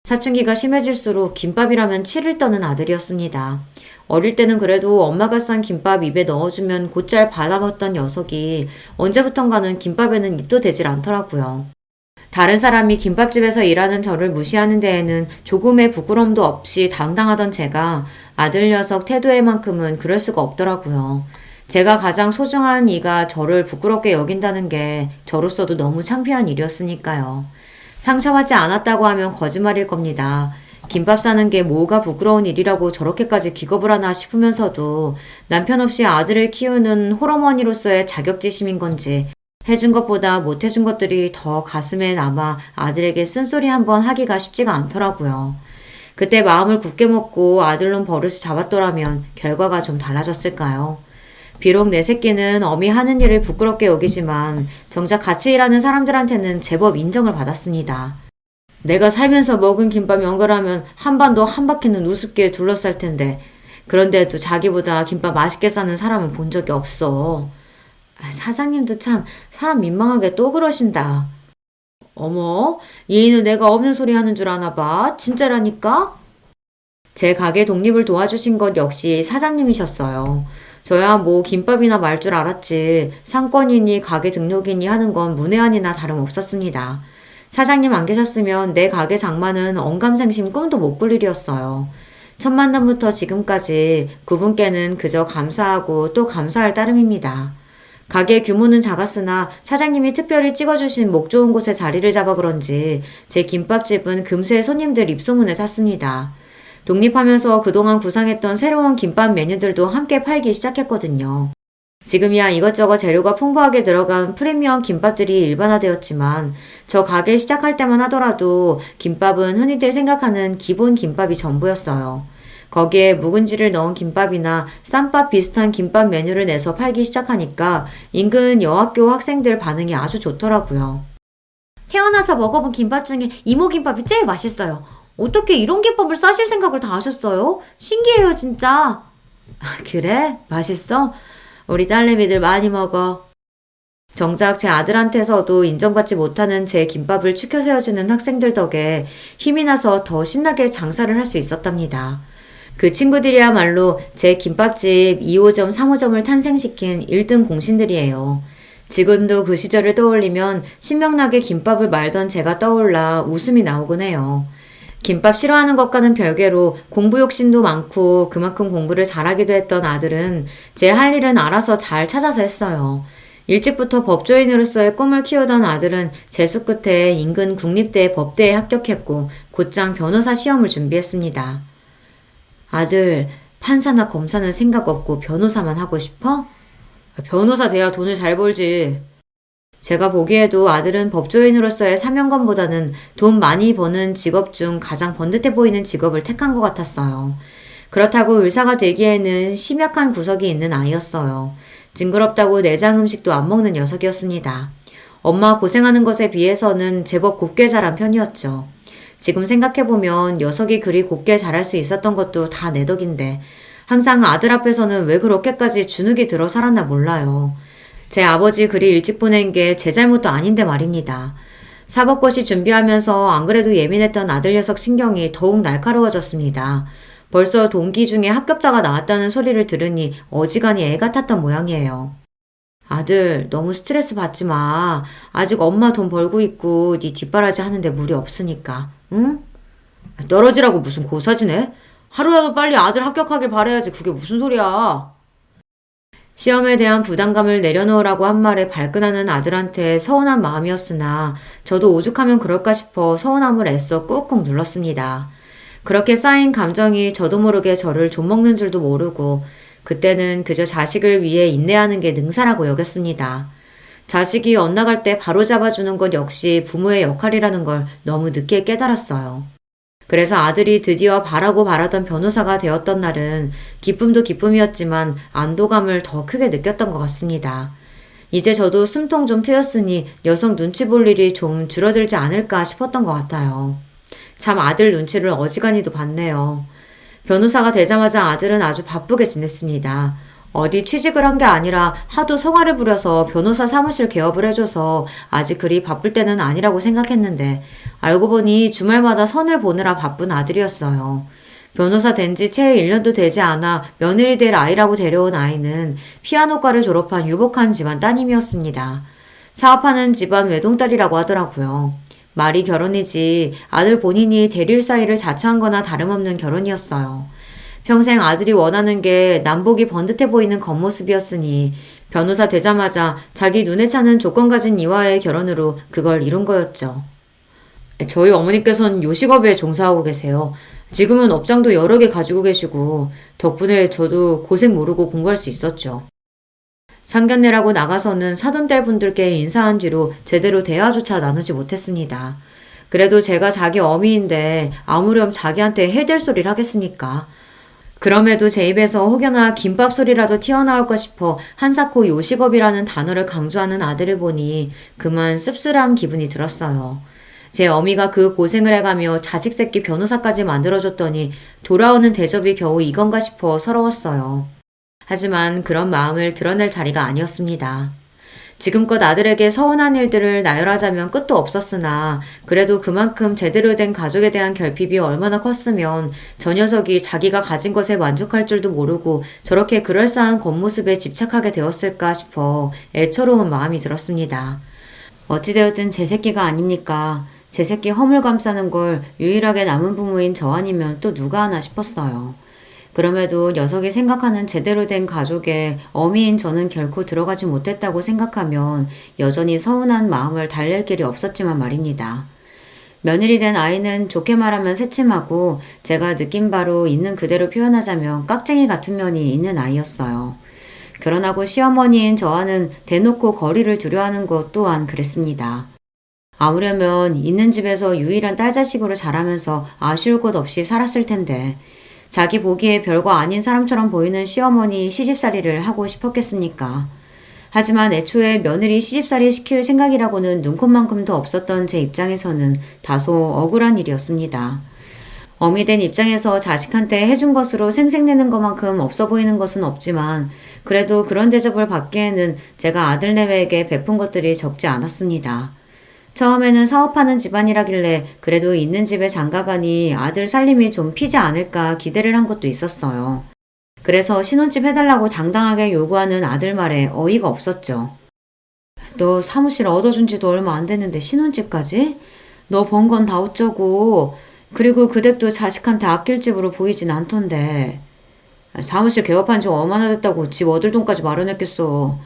사춘기가 심해질수록 김밥이라면 치를 떠는 아들이었습니다. 어릴 때는 그래도 엄마가 싼 김밥 입에 넣어주면 곧잘 받아먹던 녀석이 언제부턴가는 김밥에는 입도 대질 않더라고요. 다른 사람이 김밥집에서 일하는 저를 무시하는 데에는 조금의 부끄러움도 없이 당당하던 제가 아들 녀석 태도에만큼은 그럴 수가 없더라고요. 제가 가장 소중한 이가 저를 부끄럽게 여긴다는 게 저로서도 너무 창피한 일이었으니까요. 상처받지 않았다고 하면 거짓말일 겁니다. 김밥 싸는 게 뭐가 부끄러운 일이라고 저렇게까지 기겁을 하나 싶으면서도 남편 없이 아들을 키우는 홀어머니로서의 자격지심인 건지 해준 것보다 못해준 것들이 더 가슴에 남아 아들에게 쓴소리 한번 하기가 쉽지가 않더라고요. 그때 마음을 굳게 먹고 아들놈 버릇을 잡았더라면 결과가 좀 달라졌을까요? 비록 내 새끼는 어미 하는 일을 부끄럽게 여기지만 정작 같이 일하는 사람들한테는 제법 인정을 받았습니다. 내가 살면서 먹은 김밥 연결하면 한반도 한 바퀴는 우습게 둘러쌀 텐데 그런데도 자기보다 김밥 맛있게 싸는 사람은 본 적이 없어. 사장님도 참 사람 민망하게 또 그러신다. 어머, 얘는 내가 없는 소리 하는 줄 아나 봐. 진짜라니까? 제 가게 독립을 도와주신 것 역시 사장님이셨어요. 저야 뭐 김밥이나 말 줄 알았지 상권이니 가게 등록이니 하는 건 문외한이나 다름없었습니다. 사장님 안 계셨으면 내 가게 장만은 언감생심 꿈도 못 꿀 일이었어요. 첫 만남부터 지금까지 그분께는 그저 감사하고 또 감사할 따름입니다. 가게 규모는 작았으나 사장님이 특별히 찍어주신 목 좋은 곳에 자리를 잡아 그런지 제 김밥집은 금세 손님들 입소문에 탔습니다. 독립하면서 그동안 구상했던 새로운 김밥 메뉴들도 함께 팔기 시작했거든요. 지금이야 이것저것 재료가 풍부하게 들어간 프리미엄 김밥들이 일반화되었지만 저 가게 시작할 때만 하더라도 김밥은 흔히들 생각하는 기본 김밥이 전부였어요. 거기에 묵은지를 넣은 김밥이나 쌈밥 비슷한 김밥 메뉴를 내서 팔기 시작하니까 인근 여학교 학생들 반응이 아주 좋더라고요. 태어나서 먹어본 김밥 중에 이모김밥이 제일 맛있어요. 어떻게 이런 김밥을 싸실 생각을 다 하셨어요? 신기해요, 진짜. 그래? 맛있어? 우리 딸내미들 많이 먹어. 정작 제 아들한테서도 인정받지 못하는 제 김밥을 추켜 세워주는 학생들 덕에 힘이 나서 더 신나게 장사를 할 수 있었답니다. 그 친구들이야말로 제 김밥집 2호점, 3호점을 탄생시킨 1등 공신들이에요. 지금도 그 시절을 떠올리면 신명나게 김밥을 말던 제가 떠올라 웃음이 나오곤 해요. 김밥 싫어하는 것과는 별개로 공부 욕심도 많고 그만큼 공부를 잘하기도 했던 아들은 제 할 일은 알아서 잘 찾아서 했어요. 일찍부터 법조인으로서의 꿈을 키우던 아들은 재수 끝에 인근 국립대 법대에 합격했고 곧장 변호사 시험을 준비했습니다. 아들, 판사나 검사는 생각 없고 변호사만 하고 싶어? 변호사 돼야 돈을 잘 벌지. 제가 보기에도 아들은 법조인으로서의 사명감보다는 돈 많이 버는 직업 중 가장 번듯해 보이는 직업을 택한 것 같았어요. 그렇다고 의사가 되기에는 심약한 구석이 있는 아이였어요. 징그럽다고 내장 음식도 안 먹는 녀석이었습니다. 엄마 고생하는 것에 비해서는 제법 곱게 자란 편이었죠. 지금 생각해보면 녀석이 그리 곱게 자랄 수 있었던 것도 다 내 덕인데 항상 아들 앞에서는 왜 그렇게까지 주눅이 들어 살았나 몰라요. 제 아버지 그리 일찍 보낸 게 제 잘못도 아닌데 말입니다. 사법고시 준비하면서 안 그래도 예민했던 아들 녀석 신경이 더욱 날카로워졌습니다. 벌써 동기 중에 합격자가 나왔다는 소리를 들으니 어지간히 애가 탔던 모양이에요. 아들, 너무 스트레스 받지 마. 아직 엄마 돈 벌고 있고 네 뒷바라지 하는데 무리 없으니까. 응? 떨어지라고 무슨 고사지네? 하루라도 빨리 아들 합격하길 바라야지. 그게 무슨 소리야. 시험에 대한 부담감을 내려놓으라고 한 말에 발끈하는 아들한테 서운한 마음이었으나 저도 오죽하면 그럴까 싶어 서운함을 애써 꾹꾹 눌렀습니다. 그렇게 쌓인 감정이 저도 모르게 저를 좀먹는 줄도 모르고 그때는 그저 자식을 위해 인내하는 게 능사라고 여겼습니다. 자식이 엇나갈 때 바로 잡아주는 것 역시 부모의 역할이라는 걸 너무 늦게 깨달았어요. 그래서 아들이 드디어 바라고 바라던 변호사가 되었던 날은 기쁨도 기쁨이었지만 안도감을 더 크게 느꼈던 것 같습니다. 이제 저도 숨통 좀 트였으니 녀석 눈치 볼 일이 좀 줄어들지 않을까 싶었던 것 같아요. 참 아들 눈치를 어지간히도 봤네요. 변호사가 되자마자 아들은 아주 바쁘게 지냈습니다. 어디 취직을 한 게 아니라 하도 성화를 부려서 변호사 사무실 개업을 해줘서 아직 그리 바쁠 때는 아니라고 생각했는데 알고 보니 주말마다 선을 보느라 바쁜 아들이었어요. 변호사 된 지 채 1년도 되지 않아 며느리 될 아이라고 데려온 아이는 피아노과를 졸업한 유복한 집안 따님이었습니다. 사업하는 집안 외동딸이라고 하더라고요. 말이 결혼이지 아들 본인이 대릴 사이를 자처한 거나 다름없는 결혼이었어요. 평생 아들이 원하는 게 남복이 번듯해 보이는 겉모습이었으니 변호사 되자마자 자기 눈에 차는 조건 가진 이와의 결혼으로 그걸 이룬 거였죠. 저희 어머니께서는 요식업에 종사하고 계세요. 지금은 업장도 여러 개 가지고 계시고 덕분에 저도 고생 모르고 공부할 수 있었죠. 상견례라고 나가서는 사돈딸 분들께 인사한 뒤로 제대로 대화조차 나누지 못했습니다. 그래도 제가 자기 어미인데 아무렴 자기한테 해댈 소리를 하겠습니까? 그럼에도 제 입에서 혹여나 김밥 소리라도 튀어나올까 싶어 한사코 요식업이라는 단어를 강조하는 아들을 보니 그만 씁쓸한 기분이 들었어요. 제 어미가 그 고생을 해가며 자식 새끼 변호사까지 만들어줬더니 돌아오는 대접이 겨우 이건가 싶어 서러웠어요. 하지만 그런 마음을 드러낼 자리가 아니었습니다. 지금껏 아들에게 서운한 일들을 나열하자면 끝도 없었으나 그래도 그만큼 제대로 된 가족에 대한 결핍이 얼마나 컸으면 저 녀석이 자기가 가진 것에 만족할 줄도 모르고 저렇게 그럴싸한 겉모습에 집착하게 되었을까 싶어 애처로운 마음이 들었습니다. 어찌되었든 제 새끼가 아닙니까? 제 새끼 허물 감싸는 걸 유일하게 남은 부모인 저 아니면 또 누가 하나 싶었어요. 그럼에도 녀석이 생각하는 제대로 된 가족에 어미인 저는 결코 들어가지 못했다고 생각하면 여전히 서운한 마음을 달랠 길이 없었지만 말입니다. 며느리 된 아이는 좋게 말하면 새침하고 제가 느낀 바로 있는 그대로 표현하자면 깍쟁이 같은 면이 있는 아이였어요. 결혼하고 시어머니인 저와는 대놓고 거리를 두려워하는 것 또한 그랬습니다. 아무려면 있는 집에서 유일한 딸 자식으로 자라면서 아쉬울 것 없이 살았을 텐데 자기 보기에 별거 아닌 사람처럼 보이는 시어머니 시집살이를 하고 싶었겠습니까? 하지만 애초에 며느리 시집살이 시킬 생각이라고는 눈꼽만큼도 없었던 제 입장에서는 다소 억울한 일이었습니다. 어미 된 입장에서 자식한테 해준 것으로 생색내는 것만큼 없어 보이는 것은 없지만 그래도 그런 대접을 받기에는 제가 아들내외에게 베푼 것들이 적지 않았습니다. 처음에는 사업하는 집안이라길래 그래도 있는 집에 장가가니 아들 살림이 좀 피지 않을까 기대를 한 것도 있었어요. 그래서 신혼집 해달라고 당당하게 요구하는 아들 말에 어이가 없었죠. 너 사무실 얻어준 지도 얼마 안 됐는데 신혼집까지? 너 번 건 다 어쩌고. 그리고 그 댁도 자식한테 아낄 집으로 보이진 않던데. 사무실 개업한 지 얼마나 됐다고 집 얻을 돈까지 마련했겠어.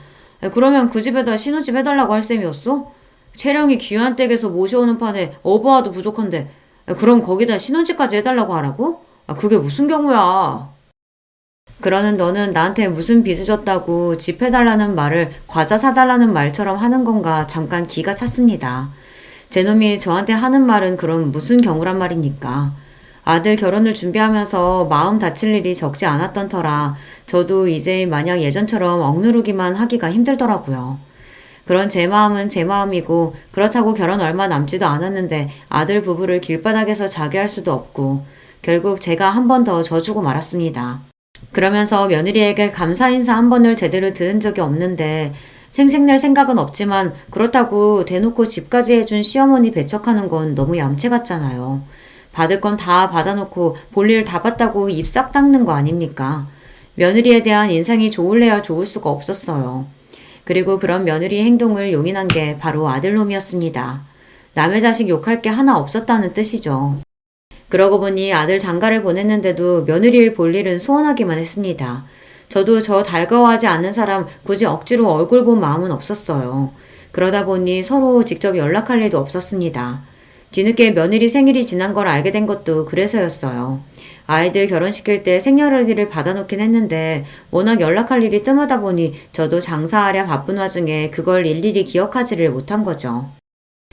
그러면 그 집에다 신혼집 해달라고 할 셈이었어? 채령이 귀한 댁에서 모셔오는 판에 어부와도 부족한데 그럼 거기다 신혼집까지 해달라고 하라고? 그게 무슨 경우야. 그러는 너는 나한테 무슨 빚을 졌다고 집 해달라는 말을 과자 사달라는 말처럼 하는 건가 잠깐 기가 찼습니다. 제 놈이 저한테 하는 말은 그럼 무슨 경우란 말입니까? 아들 결혼을 준비하면서 마음 다칠 일이 적지 않았던 터라 저도 이제 마냥 예전처럼 억누르기만 하기가 힘들더라고요. 그런 제 마음은 제 마음이고 그렇다고 결혼 얼마 남지도 않았는데 아들 부부를 길바닥에서 자게 할 수도 없고 결국 제가 한 번 더 져주고 말았습니다. 그러면서 며느리에게 감사 인사 한 번을 제대로 들은 적이 없는데 생색낼 생각은 없지만 그렇다고 대놓고 집까지 해준 시어머니 배척하는 건 너무 얌체 같잖아요. 받을 건 다 받아놓고 볼일 다 봤다고 입 싹 닦는 거 아닙니까? 며느리에 대한 인상이 좋을래야 좋을 수가 없었어요. 그리고 그런 며느리 행동을 용인한 게 바로 아들놈이었습니다. 남의 자식 욕할 게 하나 없었다는 뜻이죠. 그러고 보니 아들 장가를 보냈는데도 며느리를 볼 일은 소원하기만 했습니다. 저도 저 달가워하지 않는 사람 굳이 억지로 얼굴 본 마음은 없었어요. 그러다 보니 서로 직접 연락할 일도 없었습니다. 뒤늦게 며느리 생일이 지난 걸 알게 된 것도 그래서였어요. 아이들 결혼시킬 때 생년월일을 받아놓긴 했는데 워낙 연락할 일이 뜸하다 보니 저도 장사하랴 바쁜 와중에 그걸 일일이 기억하지를 못한 거죠.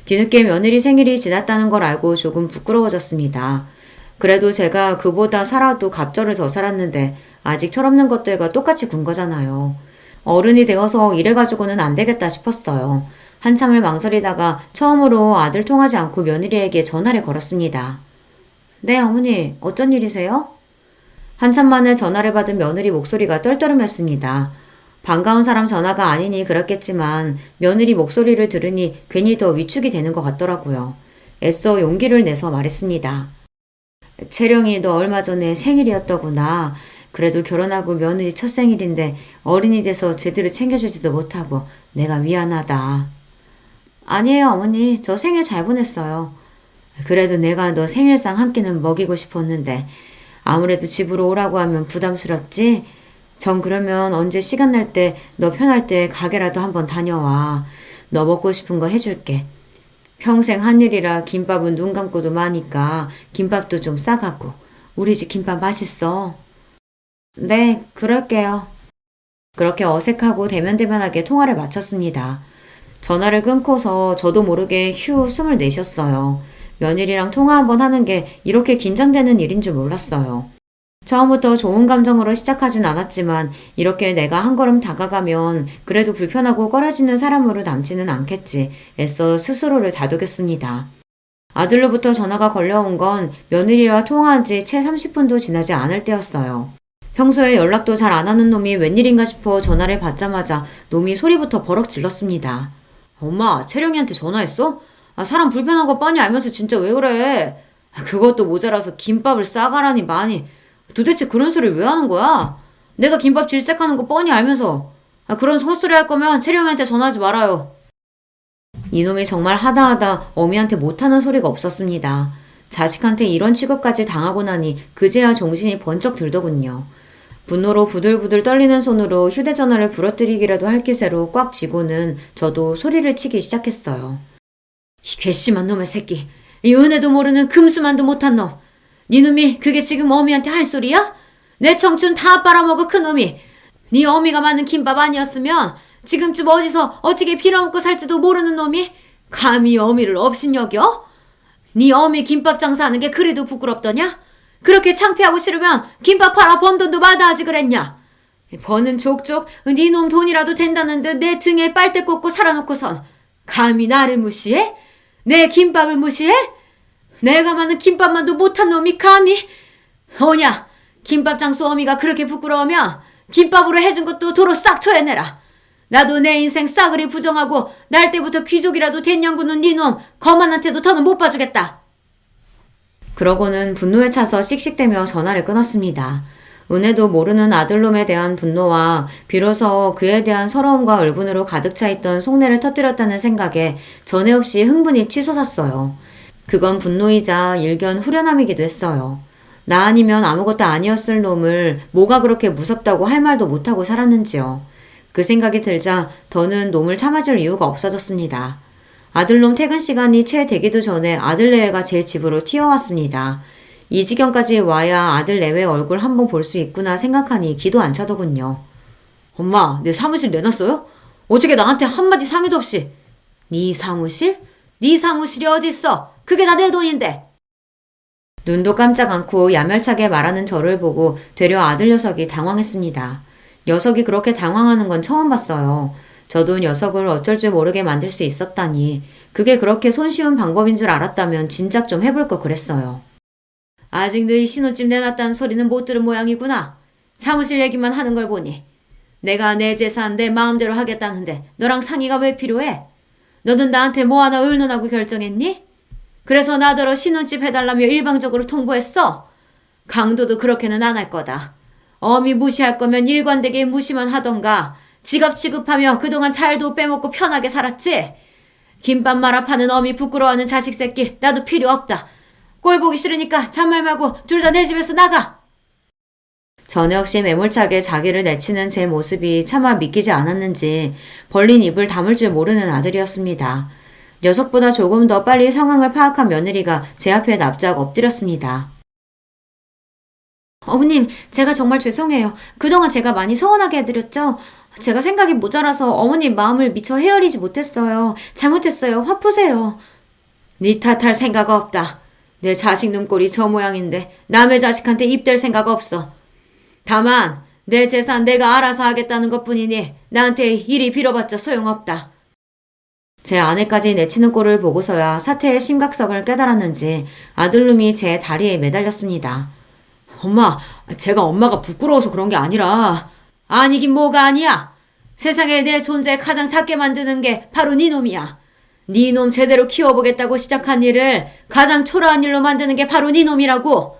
뒤늦게 며느리 생일이 지났다는 걸 알고 조금 부끄러워졌습니다. 그래도 제가 그보다 살아도 갑절을 더 살았는데 아직 철없는 것들과 똑같이 군 거잖아요. 어른이 되어서 이래가지고는 안 되겠다 싶었어요. 한참을 망설이다가 처음으로 아들 통하지 않고 며느리에게 전화를 걸었습니다. 네, 어머니, 어쩐 일이세요? 한참 만에 전화를 받은 며느리 목소리가 떨떠름했습니다. 반가운 사람 전화가 아니니 그렇겠지만 며느리 목소리를 들으니 괜히 더 위축이 되는 것 같더라고요. 애써 용기를 내서 말했습니다. 채령이 너 얼마 전에 생일이었더구나. 그래도 결혼하고 며느리 첫 생일인데 어른이 돼서 제대로 챙겨주지도 못하고 내가 미안하다. 아니에요, 어머니. 저 생일 잘 보냈어요. 그래도 내가 너 생일상 한 끼는 먹이고 싶었는데 아무래도 집으로 오라고 하면 부담스럽지? 전 그러면 언제 시간 날 때 너 편할 때 가게라도 한번 다녀와. 너 먹고 싶은 거 해줄게. 평생 한 일이라 김밥은 눈 감고도 마니까 김밥도 좀 싸가고. 우리 집 김밥 맛있어. 네, 그럴게요. 그렇게 어색하고 대면대면하게 통화를 마쳤습니다. 전화를 끊고서 저도 모르게 휴 숨을 내쉬었어요. 며느리랑 통화 한번 하는 게 이렇게 긴장되는 일인 줄 몰랐어요. 처음부터 좋은 감정으로 시작하진 않았지만 이렇게 내가 한 걸음 다가가면 그래도 불편하고 꺼려지는 사람으로 남지는 않겠지 애써 스스로를 다독였습니다. 아들로부터 전화가 걸려온 건 며느리와 통화한 지 채 30분도 지나지 않을 때였어요. 평소에 연락도 잘 안 하는 놈이 웬일인가 싶어 전화를 받자마자 놈이 소리부터 버럭 질렀습니다. 엄마, 채령이한테 전화했어? 사람 불편한 거 뻔히 알면서 진짜 왜 그래? 그것도 모자라서 김밥을 싸가라니 많이. 도대체 그런 소리를 왜 하는 거야? 내가 김밥 질색하는 거 뻔히 알면서. 그런 헛소리 할 거면 채령이한테 전화하지 말아요. 이놈이 정말 하다하다 어미한테 못하는 소리가 없었습니다. 자식한테 이런 취급까지 당하고 나니 그제야 정신이 번쩍 들더군요. 분노로 부들부들 떨리는 손으로 휴대전화를 부러뜨리기라도 할 기세로 꽉 쥐고는 저도 소리를 치기 시작했어요. 이 괘씸한 놈의 새끼. 이 은혜도 모르는 금수만도 못한 놈. 네 놈이 그게 지금 어미한테 할 소리야? 내 청춘 다 빨아먹어 큰 놈이. 네 어미가 만든 김밥 아니었으면 지금쯤 어디서 어떻게 빌어먹고 살지도 모르는 놈이 감히 어미를 업신여겨? 네 어미 김밥 장사하는 게 그래도 부끄럽더냐? 그렇게 창피하고 싫으면 김밥 팔아 번 돈도 마다하지 그랬냐? 버는 족족 네 놈 돈이라도 된다는 듯 내 등에 빨대 꽂고 살아놓고선 감히 나를 무시해? 내 김밥을 무시해? 내가 만든 김밥만도 못한 놈이 감히? 오냐? 김밥 장수 어미가 그렇게 부끄러우면 김밥으로 해준 것도 도로 싹 토해내라. 나도 내 인생 싸그리 부정하고 날 때부터 귀족이라도 됐냐구는 니놈 거만한테도 더는 못 봐주겠다. 그러고는 분노에 차서 씩씩대며 전화를 끊었습니다. 은혜도 모르는 아들놈에 대한 분노와 비로소 그에 대한 서러움과 울분으로 가득 차 있던 속내를 터뜨렸다는 생각에 전에 없이 흥분이 치솟았어요. 그건 분노이자 일견 후련함이기도 했어요. 나 아니면 아무것도 아니었을 놈을 뭐가 그렇게 무섭다고 할 말도 못하고 살았는지요. 그 생각이 들자 더는 놈을 참아줄 이유가 없어졌습니다. 아들놈 퇴근 시간이 채 되기도 전에 아들 내외가 제 집으로 튀어왔습니다. 이 지경까지 와야 아들 내외 얼굴 한번 볼 수 있구나 생각하니 기도 안 차더군요. 엄마, 내 사무실 내놨어요? 어떻게 나한테 한마디 상의도 없이. 네 사무실? 네 사무실이 어딨어? 그게 다 내 돈인데. 눈도 깜짝 않고 야멸차게 말하는 저를 보고 되려 아들 녀석이 당황했습니다. 녀석이 그렇게 당황하는 건 처음 봤어요. 저도 녀석을 어쩔 줄 모르게 만들 수 있었다니 그게 그렇게 손쉬운 방법인 줄 알았다면 진작 좀 해볼 걸 그랬어요. 아직 너희 신혼집 내놨다는 소리는 못 들은 모양이구나. 사무실 얘기만 하는 걸 보니. 내가 내 재산 내 마음대로 하겠다는데 너랑 상의가 왜 필요해? 너는 나한테 뭐 하나 의논하고 결정했니? 그래서 나더러 신혼집 해달라며 일방적으로 통보했어? 강도도 그렇게는 안 할 거다. 어미 무시할 거면 일관되게 무시만 하던가 지갑 취급하며 그동안 잘도 빼먹고 편하게 살았지? 김밥 말아 파는 어미 부끄러워하는 자식 새끼 나도 필요 없다. 꼴 보기 싫으니까 잔말 말고 둘 다 내 집에서 나가. 전에 없이 매몰차게 자기를 내치는 제 모습이 차마 믿기지 않았는지 벌린 입을 다물 줄 모르는 아들이었습니다. 녀석보다 조금 더 빨리 상황을 파악한 며느리가 제 앞에 납작 엎드렸습니다. 어머님, 제가 정말 죄송해요. 그동안 제가 많이 서운하게 해드렸죠? 제가 생각이 모자라서 어머님 마음을 미처 헤아리지 못했어요. 잘못했어요. 화 푸세요. 네 탓할 생각 없다. 내 자식 눈꼴이 저 모양인데 남의 자식한테 입댈 생각 없어. 다만 내 재산 내가 알아서 하겠다는 것뿐이니 나한테 이리 빌어봤자 소용없다. 제 아내까지 내치는 꼴을 보고서야 사태의 심각성을 깨달았는지 아들놈이 제 다리에 매달렸습니다. 엄마, 제가 엄마가 부끄러워서 그런 게 아니라. 아니긴 뭐가 아니야. 세상에 내 존재 가장 작게 만드는 게 바로 네 놈이야. 네 놈 제대로 키워보겠다고 시작한 일을 가장 초라한 일로 만드는 게 바로 네 놈이라고.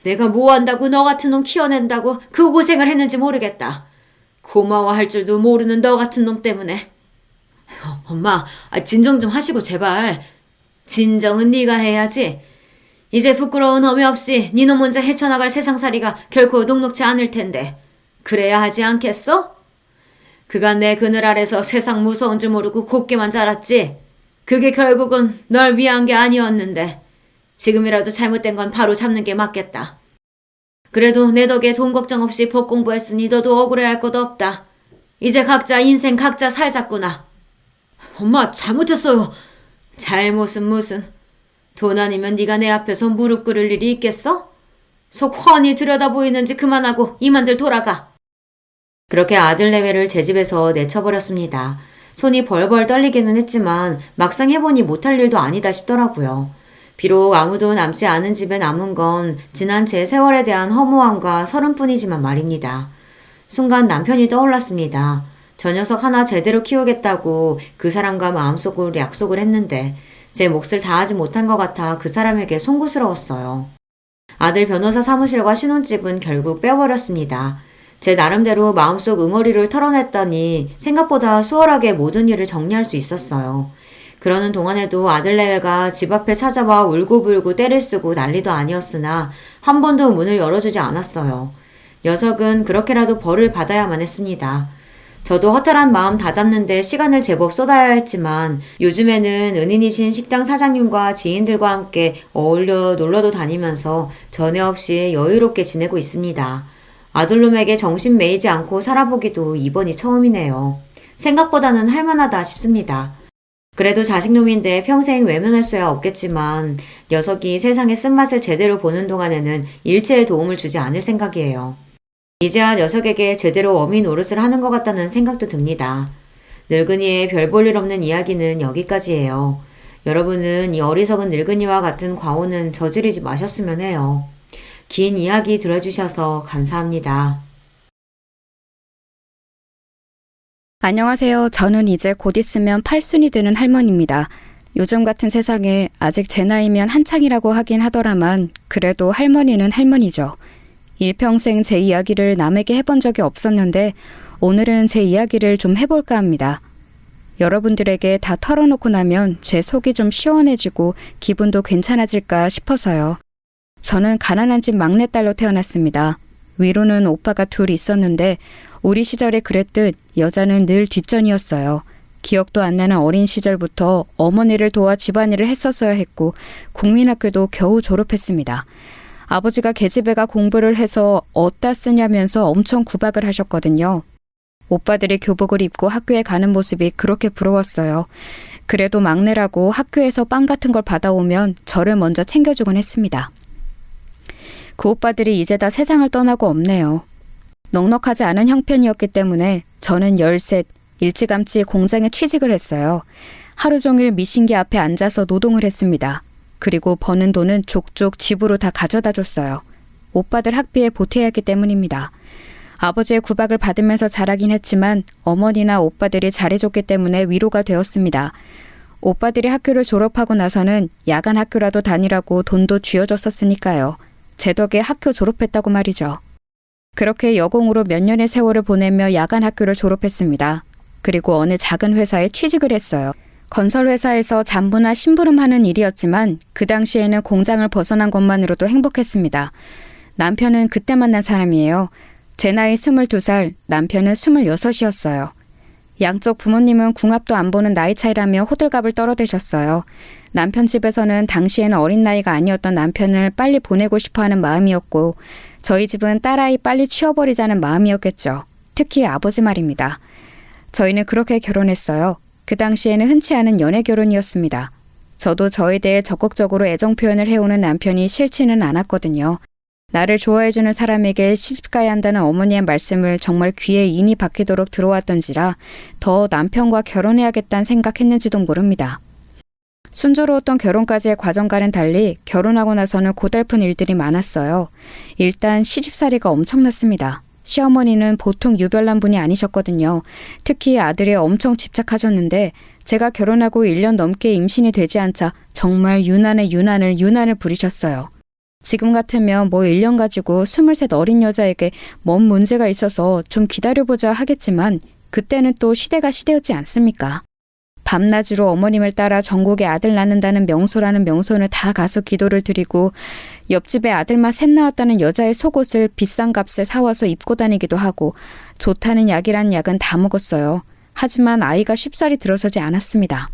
내가 뭐 한다고 너 같은 놈 키워낸다고 그 고생을 했는지 모르겠다. 고마워할 줄도 모르는 너 같은 놈 때문에. 엄마, 진정 좀 하시고 제발. 진정은 네가 해야지. 이제 부끄러운 어미 없이 네 놈 혼자 헤쳐나갈 세상살이가 결코 녹록지 않을 텐데 그래야 하지 않겠어? 그간 내 그늘 아래서 세상 무서운 줄 모르고 곱게만 자랐지. 그게 결국은 널 위한 게 아니었는데 지금이라도 잘못된 건 바로 잡는 게 맞겠다. 그래도 내 덕에 돈 걱정 없이 법 공부했으니 너도 억울해할 것도 없다. 이제 각자 인생 각자 살자꾸나. 엄마, 잘못했어요. 잘못은 무슨. 돈 아니면 네가 내 앞에서 무릎 꿇을 일이 있겠어? 속 훤히 들여다보이는지 그만하고 이만들 돌아가. 그렇게 아들 내외를 제 집에서 내쳐버렸습니다. 손이 벌벌 떨리기는 했지만 막상 해보니 못할 일도 아니다 싶더라고요. 비록 아무도 남지 않은 집에 남은 건 지난 제 세월에 대한 허무함과 서름뿐이지만 말입니다. 순간 남편이 떠올랐습니다. 저 녀석 하나 제대로 키우겠다고 그 사람과 마음속으로 약속을 했는데 제 몫을 다하지 못한 것 같아 그 사람에게 송구스러웠어요. 아들 변호사 사무실과 신혼집은 결국 빼버렸습니다. 제 나름대로 마음속 응어리를 털어냈더니 생각보다 수월하게 모든 일을 정리할 수 있었어요. 그러는 동안에도 아들 내외가 집 앞에 찾아와 울고불고 때를 쓰고 난리도 아니었으나 한 번도 문을 열어주지 않았어요. 녀석은 그렇게라도 벌을 받아야만 했습니다. 저도 허탈한 마음 다잡는데 시간을 제법 쏟아야 했지만 요즘에는 은인이신 식당 사장님과 지인들과 함께 어울려 놀러도 다니면서 전에 없이 여유롭게 지내고 있습니다. 아들놈에게 정신 매이지 않고 살아보기도 이번이 처음이네요. 생각보다는 할만하다 싶습니다. 그래도 자식놈인데 평생 외면할 수야 없겠지만 녀석이 세상의 쓴맛을 제대로 보는 동안에는 일체의 도움을 주지 않을 생각이에요. 이제야 녀석에게 제대로 어미 노릇을 하는 것 같다는 생각도 듭니다. 늙은이의 별 볼 일 없는 이야기는 여기까지예요. 여러분은 이 어리석은 늙은이와 같은 과오는 저지르지 마셨으면 해요. 긴 이야기 들어주셔서 감사합니다. 안녕하세요. 저는 이제 곧 있으면 8순이 되는 할머니입니다. 요즘 같은 세상에 아직 제 나이면 한창이라고 하긴 하더라만 그래도 할머니는 할머니죠. 일평생 제 이야기를 남에게 해본 적이 없었는데 오늘은 제 이야기를 좀 해볼까 합니다. 여러분들에게 다 털어놓고 나면 제 속이 좀 시원해지고 기분도 괜찮아질까 싶어서요. 저는 가난한 집 막내딸로 태어났습니다. 위로는 오빠가 둘 있었는데 우리 시절에 그랬듯 여자는 늘 뒷전이었어요. 기억도 안 나는 어린 시절부터 어머니를 도와 집안일을 했었어야 했고 국민학교도 겨우 졸업했습니다. 아버지가 계집애가 공부를 해서 어디다 쓰냐면서 엄청 구박을 하셨거든요. 오빠들이 교복을 입고 학교에 가는 모습이 그렇게 부러웠어요. 그래도 막내라고 학교에서 빵 같은 걸 받아오면 저를 먼저 챙겨주곤 했습니다. 그 오빠들이 이제 다 세상을 떠나고 없네요. 넉넉하지 않은 형편이었기 때문에 저는 13, 일찌감치 공장에 취직을 했어요. 하루 종일 미신기 앞에 앉아서 노동을 했습니다. 그리고 버는 돈은 족족 집으로 다 가져다 줬어요. 오빠들 학비에 보태야 했기 때문입니다. 아버지의 구박을 받으면서 자라긴 했지만 어머니나 오빠들이 잘해줬기 때문에 위로가 되었습니다. 오빠들이 학교를 졸업하고 나서는 야간 학교라도 다니라고 돈도 쥐어줬었으니까요. 제 덕에 학교 졸업했다고 말이죠. 그렇게 여공으로 몇 년의 세월을 보내며 야간 학교를 졸업했습니다. 그리고 어느 작은 회사에 취직을 했어요. 건설회사에서 잡무나 심부름하는 일이었지만 그 당시에는 공장을 벗어난 것만으로도 행복했습니다. 남편은 그때 만난 사람이에요. 제 나이 22살, 남편은 26이었어요. 양쪽 부모님은 궁합도 안 보는 나이 차이라며 호들갑을 떨어대셨어요. 남편 집에서는 당시에는 어린 나이가 아니었던 남편을 빨리 보내고 싶어하는 마음이었고 저희 집은 딸아이 빨리 치워버리자는 마음이었겠죠. 특히 아버지 말입니다. 저희는 그렇게 결혼했어요. 그 당시에는 흔치 않은 연애 결혼이었습니다. 저도 저에 대해 적극적으로 애정 표현을 해오는 남편이 싫지는 않았거든요. 나를 좋아해주는 사람에게 시집가야 한다는 어머니의 말씀을 정말 귀에 인이 박히도록 들어왔던지라 더 남편과 결혼해야겠다는 생각했는지도 모릅니다. 순조로웠던 결혼까지의 과정과는 달리 결혼하고 나서는 고달픈 일들이 많았어요. 일단 시집살이가 엄청났습니다. 시어머니는 보통 유별난 분이 아니셨거든요. 특히 아들에 엄청 집착하셨는데 제가 결혼하고 1년 넘게 임신이 되지 않자 정말 유난을 부리셨어요. 지금 같으면 뭐 1년 가지고 23 어린 여자에게 뭔 문제가 있어서 좀 기다려보자 하겠지만 그때는 또 시대가 시대였지 않습니까? 밤낮으로 어머님을 따라 전국에 아들 낳는다는 명소라는 명소는 다 가서 기도를 드리고 옆집에 아들만 셋 낳았다는 여자의 속옷을 비싼 값에 사와서 입고 다니기도 하고 좋다는 약이란 약은 다 먹었어요. 하지만 아이가 쉽사리 들어서지 않았습니다.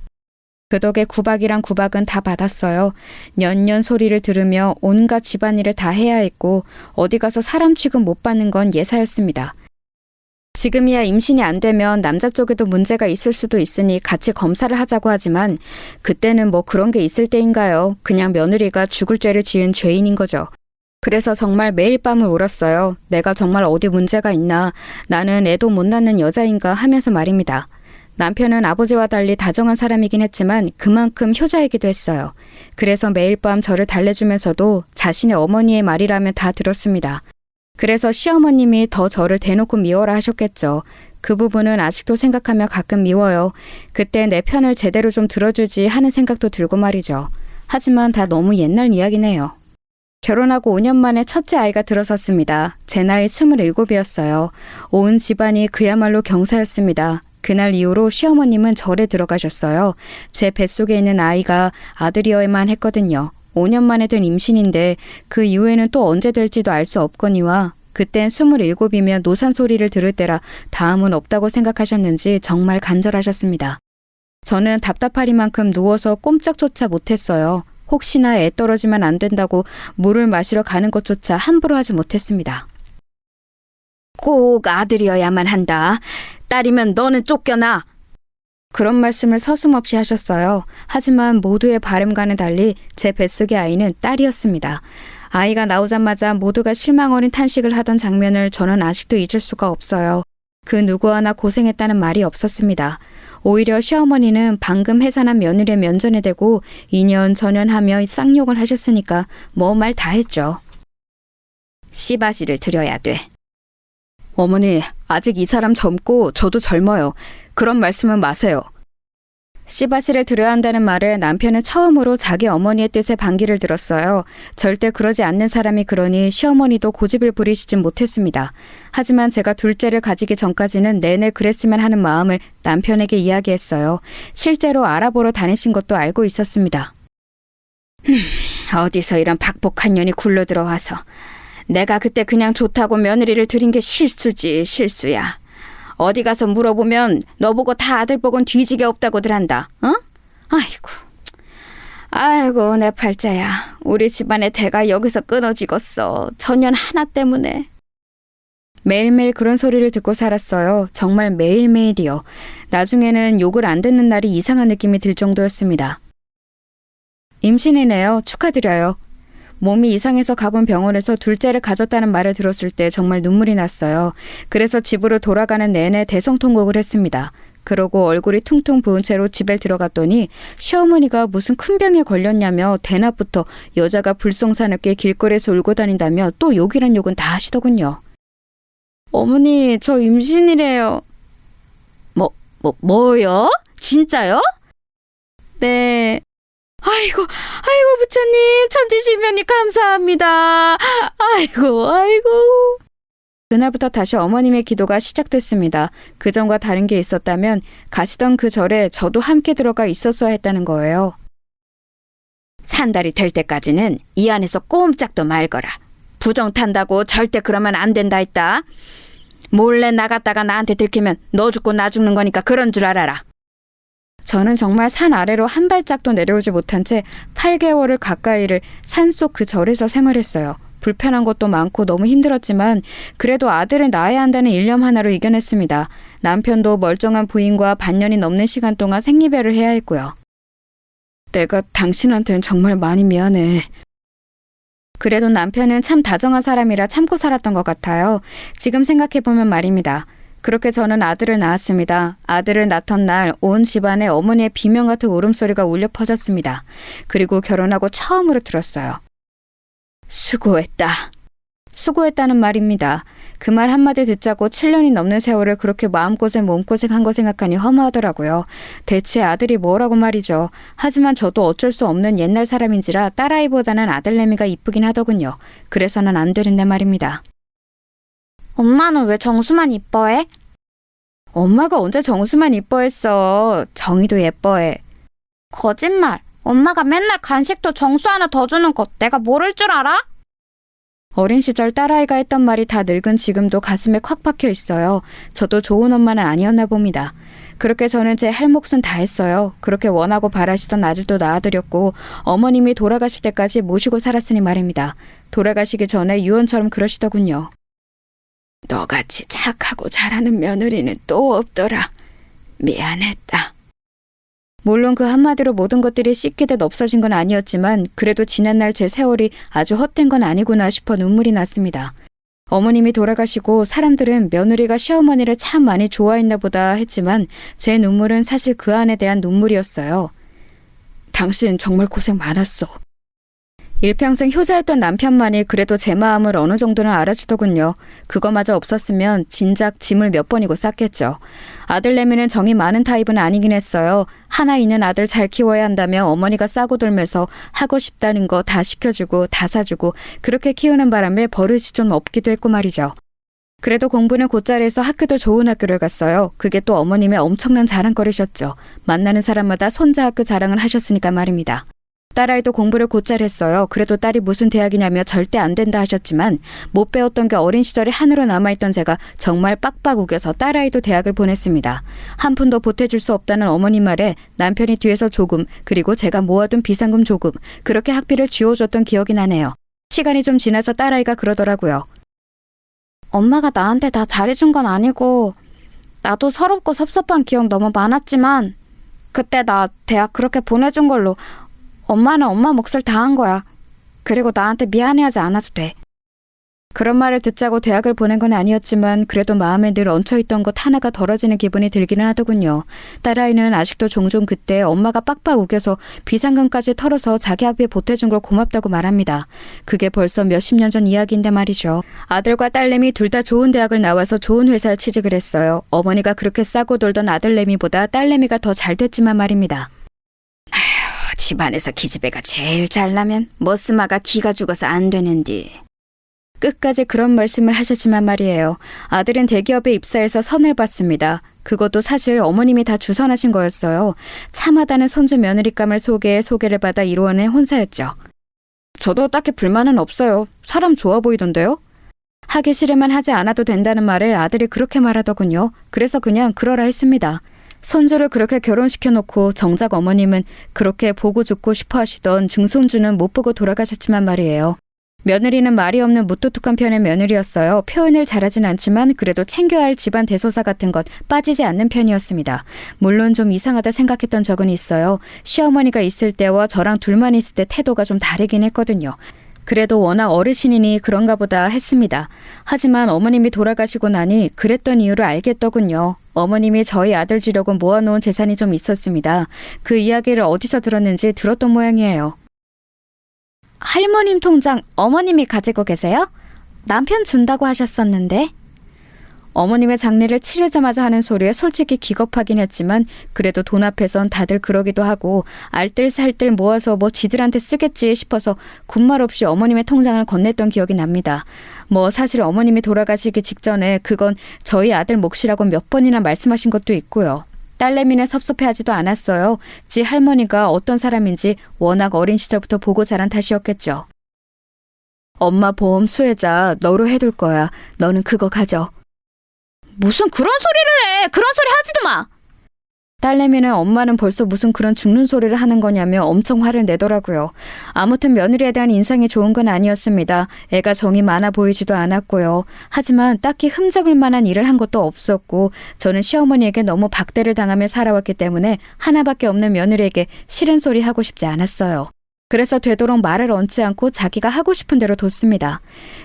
그 덕에 구박이란 구박은 다 받았어요. 년년 소리를 들으며 온갖 집안일을 다 해야 했고 어디 가서 사람 취급 못 받는 건 예사였습니다. 지금이야 임신이 안 되면 남자 쪽에도 문제가 있을 수도 있으니 같이 검사를 하자고 하지만 그때는 뭐 그런 게 있을 때인가요? 그냥 며느리가 죽을 죄를 지은 죄인인 거죠. 그래서 정말 매일 밤을 울었어요. 내가 정말 어디 문제가 있나, 나는 애도 못 낳는 여자인가 하면서 말입니다. 남편은 아버지와 달리 다정한 사람이긴 했지만 그만큼 효자이기도 했어요. 그래서 매일 밤 저를 달래주면서도 자신의 어머니의 말이라면 다 들었습니다. 그래서 시어머님이 더 저를 대놓고 미워라 하셨겠죠. 그 부분은 아직도 생각하며 가끔 미워요. 그때 내 편을 제대로 좀 들어주지 하는 생각도 들고 말이죠. 하지만 다 너무 옛날 이야기네요. 결혼하고 5년 만에 첫째 아이가 들어섰습니다. 제 나이 27이었어요. 온 집안이 그야말로 경사였습니다. 그날 이후로 시어머님은 절에 들어가셨어요. 제 뱃속에 있는 아이가 아들이어야만 했거든요. 5년 만에 된 임신인데 그 이후에는 또 언제 될지도 알 수 없거니와 그땐 27이면 노산 소리를 들을 때라 다음은 없다고 생각하셨는지 정말 간절하셨습니다. 저는 답답하리만큼 누워서 꼼짝조차 못했어요. 혹시나 애 떨어지면 안 된다고 물을 마시러 가는 것조차 함부로 하지 못했습니다. 꼭 아들이어야만 한다. 딸이면 너는 쫓겨나. 그런 말씀을 서슴없이 하셨어요. 하지만 모두의 바람과는 달리 제 뱃속의 아이는 딸이었습니다. 아이가 나오자마자 모두가 실망 어린 탄식을 하던 장면을 저는 아직도 잊을 수가 없어요. 그 누구 하나 고생했다는 말이 없었습니다. 오히려 시어머니는 방금 해산한 며느리의 면전에 대고 2년 전연하며 쌍욕을 하셨으니까 뭐 말 다 했죠. 씨바시를 드려야 돼. 어머니, 아직 이 사람 젊고 저도 젊어요. 그런 말씀은 마세요. 씨바시를 드려야 한다는 말에 남편은 처음으로 자기 어머니의 뜻에 반기를 들었어요. 절대 그러지 않는 사람이 그러니 시어머니도 고집을 부리시진 못했습니다. 하지만 제가 둘째를 가지기 전까지는 내내 그랬으면 하는 마음을 남편에게 이야기했어요. 실제로 알아보러 다니신 것도 알고 있었습니다. 어디서 이런 박복한 년이 굴러들어와서 내가 그때 그냥 좋다고 며느리를 들인 게 실수지, 실수야. 어디 가서 물어보면 너보고 다 아들 복은 뒤지게 없다고들 한다. 어? 아이고 내 팔자야. 우리 집안의 대가 여기서 끊어지겠어. 전년 하나 때문에. 매일매일 그런 소리를 듣고 살았어요. 정말 매일매일이요. 나중에는 욕을 안 듣는 날이 이상한 느낌이 들 정도였습니다. 임신이네요. 축하드려요. 몸이 이상해서 가본 병원에서 둘째를 가졌다는 말을 들었을 때 정말 눈물이 났어요. 그래서 집으로 돌아가는 내내 대성통곡을 했습니다. 그러고 얼굴이 퉁퉁 부은 채로 집에 들어갔더니 시어머니가 무슨 큰 병에 걸렸냐며 대낮부터 여자가 불성사납게 길거리에서 울고 다닌다며 또 욕이란 욕은 다 하시더군요. 어머니, 저 임신이래요. 뭐요? 진짜요? 네. 아이고 부처님 천지시면이 감사합니다. 아이고. 그날부터 다시 어머님의 기도가 시작됐습니다. 그전과 다른 게 있었다면 가시던 그 절에 저도 함께 들어가 있었어야 했다는 거예요. 산달이 될 때까지는 이 안에서 꼼짝도 말거라. 부정 탄다고 절대 그러면 안 된다 했다. 몰래 나갔다가 나한테 들키면 너 죽고 나 죽는 거니까 그런 줄 알아라. 저는 정말 산 아래로 한 발짝도 내려오지 못한 채 8개월을 가까이를 산속 그 절에서 생활했어요. 불편한 것도 많고 너무 힘들었지만 그래도 아들을 낳아야 한다는 일념 하나로 이겨냈습니다. 남편도 멀쩡한 부인과 반년이 넘는 시간 동안 생리배를 해야 했고요. 내가 당신한테는 정말 많이 미안해. 그래도 남편은 참 다정한 사람이라 참고 살았던 것 같아요. 지금 생각해보면 말입니다. 그렇게 저는 아들을 낳았습니다. 아들을 낳던 날 온 집안에 어머니의 비명 같은 울음소리가 울려 퍼졌습니다. 그리고 결혼하고 처음으로 들었어요. 수고했다. 수고했다는 말입니다. 그 말 한마디 듣자고 7년이 넘는 세월을 그렇게 마음고생 몸고생한 거 생각하니 허무하더라고요. 대체 아들이 뭐라고 말이죠. 하지만 저도 어쩔 수 없는 옛날 사람인지라 딸아이보다는 아들내미가 이쁘긴 하더군요. 그래서는 안 되는데 말입니다. 엄마는 왜 정수만 이뻐해? 엄마가 언제 정수만 이뻐했어. 정희도 예뻐해. 거짓말. 엄마가 맨날 간식도 정수 하나 더 주는 거 내가 모를 줄 알아? 어린 시절 딸아이가 했던 말이 다 늙은 지금도 가슴에 콱 박혀 있어요. 저도 좋은 엄마는 아니었나 봅니다. 그렇게 저는 제 할 몫은 다 했어요. 그렇게 원하고 바라시던 아들도 낳아드렸고 어머님이 돌아가실 때까지 모시고 살았으니 말입니다. 돌아가시기 전에 유언처럼 그러시더군요. 너같이 착하고 잘하는 며느리는 또 없더라. 미안했다. 물론 그 한마디로 모든 것들이 씻기듯 없어진 건 아니었지만 그래도 지난날 제 세월이 아주 헛된 건 아니구나 싶어 눈물이 났습니다. 어머님이 돌아가시고 사람들은 며느리가 시어머니를 참 많이 좋아했나 보다 했지만 제 눈물은 사실 그 안에 대한 눈물이었어요. 당신 정말 고생 많았어. 일평생 효자였던 남편만이 그래도 제 마음을 어느 정도는 알아주더군요. 그거마저 없었으면 진작 짐을 몇 번이고 쌌겠죠. 아들내미는 정이 많은 타입은 아니긴 했어요. 하나 있는 아들 잘 키워야 한다며 어머니가 싸고 돌면서 하고 싶다는 거 다 시켜주고 다 사주고 그렇게 키우는 바람에 버릇이 좀 없기도 했고 말이죠. 그래도 공부는 곧잘 해서 학교도 좋은 학교를 갔어요. 그게 또 어머님의 엄청난 자랑거리셨죠. 만나는 사람마다 손자 학교 자랑을 하셨으니까 말입니다. 딸아이도 공부를 곧잘 했어요. 그래도 딸이 무슨 대학이냐며 절대 안 된다 하셨지만 못 배웠던 게 어린 시절에 한으로 남아있던 제가 정말 빡빡 우겨서 딸아이도 대학을 보냈습니다. 한 푼도 보태줄 수 없다는 어머님 말에 남편이 뒤에서 조금 그리고 제가 모아둔 비상금 조금 그렇게 학비를 쥐어줬던 기억이 나네요. 시간이 좀 지나서 딸아이가 그러더라고요. 엄마가 나한테 다 잘해준 건 아니고 나도 서럽고 섭섭한 기억 너무 많았지만 그때 나 대학 그렇게 보내준 걸로 엄마는 엄마 몫을 다 한 거야. 그리고 나한테 미안해하지 않아도 돼. 그런 말을 듣자고 대학을 보낸 건 아니었지만 그래도 마음에 늘 얹혀있던 것 하나가 덜어지는 기분이 들기는 하더군요. 딸아이는 아직도 종종 그때 엄마가 빡빡 우겨서 비상금까지 털어서 자기 학비에 보태준 걸 고맙다고 말합니다. 그게 벌써 몇십 년 전 이야기인데 말이죠. 아들과 딸내미 둘 다 좋은 대학을 나와서 좋은 회사에 취직을 했어요. 어머니가 그렇게 싸고 돌던 아들내미보다 딸내미가 더 잘 됐지만 말입니다. 집안에서 기집애가 제일 잘나면 머스마가 기가 죽어서 안 되는디. 끝까지 그런 말씀을 하셨지만 말이에요. 아들은 대기업에 입사해서 선을 받습니다. 그것도 사실 어머님이 다 주선하신 거였어요. 참하다는 손주 며느리감을 속에 소개를 받아 이루어낸 혼사였죠. 저도 딱히 불만은 없어요. 사람 좋아 보이던데요? 하기 싫으면 하지 않아도 된다는 말에 아들이 그렇게 말하더군요. 그래서 그냥 그러라 했습니다. 손주를 그렇게 결혼시켜놓고 정작 어머님은 그렇게 보고 죽고 싶어 하시던 중손주는 못 보고 돌아가셨지만 말이에요. 며느리는 말이 없는 무뚝뚝한 편의 며느리였어요. 표현을 잘하진 않지만 그래도 챙겨야 할 집안 대소사 같은 것 빠지지 않는 편이었습니다. 물론 좀 이상하다 생각했던 적은 있어요. 시어머니가 있을 때와 저랑 둘만 있을 때 태도가 좀 다르긴 했거든요. 그래도 워낙 어르신이니 그런가 보다 했습니다. 하지만 어머님이 돌아가시고 나니 그랬던 이유를 알겠더군요. 어머님이 저희 아들 주려고 모아놓은 재산이 좀 있었습니다. 그 이야기를 어디서 들었는지 들었던 모양이에요. 할머님 통장 어머님이 가지고 계세요? 남편 준다고 하셨었는데. 어머님의 장례를 치르자마자 하는 소리에 솔직히 기겁하긴 했지만 그래도 돈 앞에선 다들 그러기도 하고 알뜰살뜰 모아서 뭐 지들한테 쓰겠지 싶어서 군말 없이 어머님의 통장을 건넸던 기억이 납니다. 뭐 사실 어머님이 돌아가시기 직전에 그건 저희 아들 몫이라고 몇 번이나 말씀하신 것도 있고요. 딸내미는 섭섭해하지도 않았어요. 지 할머니가 어떤 사람인지 워낙 어린 시절부터 보고 자란 탓이었겠죠. 엄마 보험 수혜자 너로 해둘 거야. 너는 그거 가져. 무슨 그런 소리를 해! 그런 소리 하지도 마! 딸내미는 엄마는 벌써 무슨 그런 죽는 소리를 하는 거냐며 엄청 화를 내더라고요. 아무튼 며느리에 대한 인상이 좋은 건 아니었습니다. 애가 정이 많아 보이지도 않았고요. 하지만 딱히 흠잡을 만한 일을 한 것도 없었고 저는 시어머니에게 너무 박대를 당하며 살아왔기 때문에 하나밖에 없는 며느리에게 싫은 소리 하고 싶지 않았어요. 그래서 되도록 말을 얹지 않고 자기가 하고 싶은 대로 뒀습니다.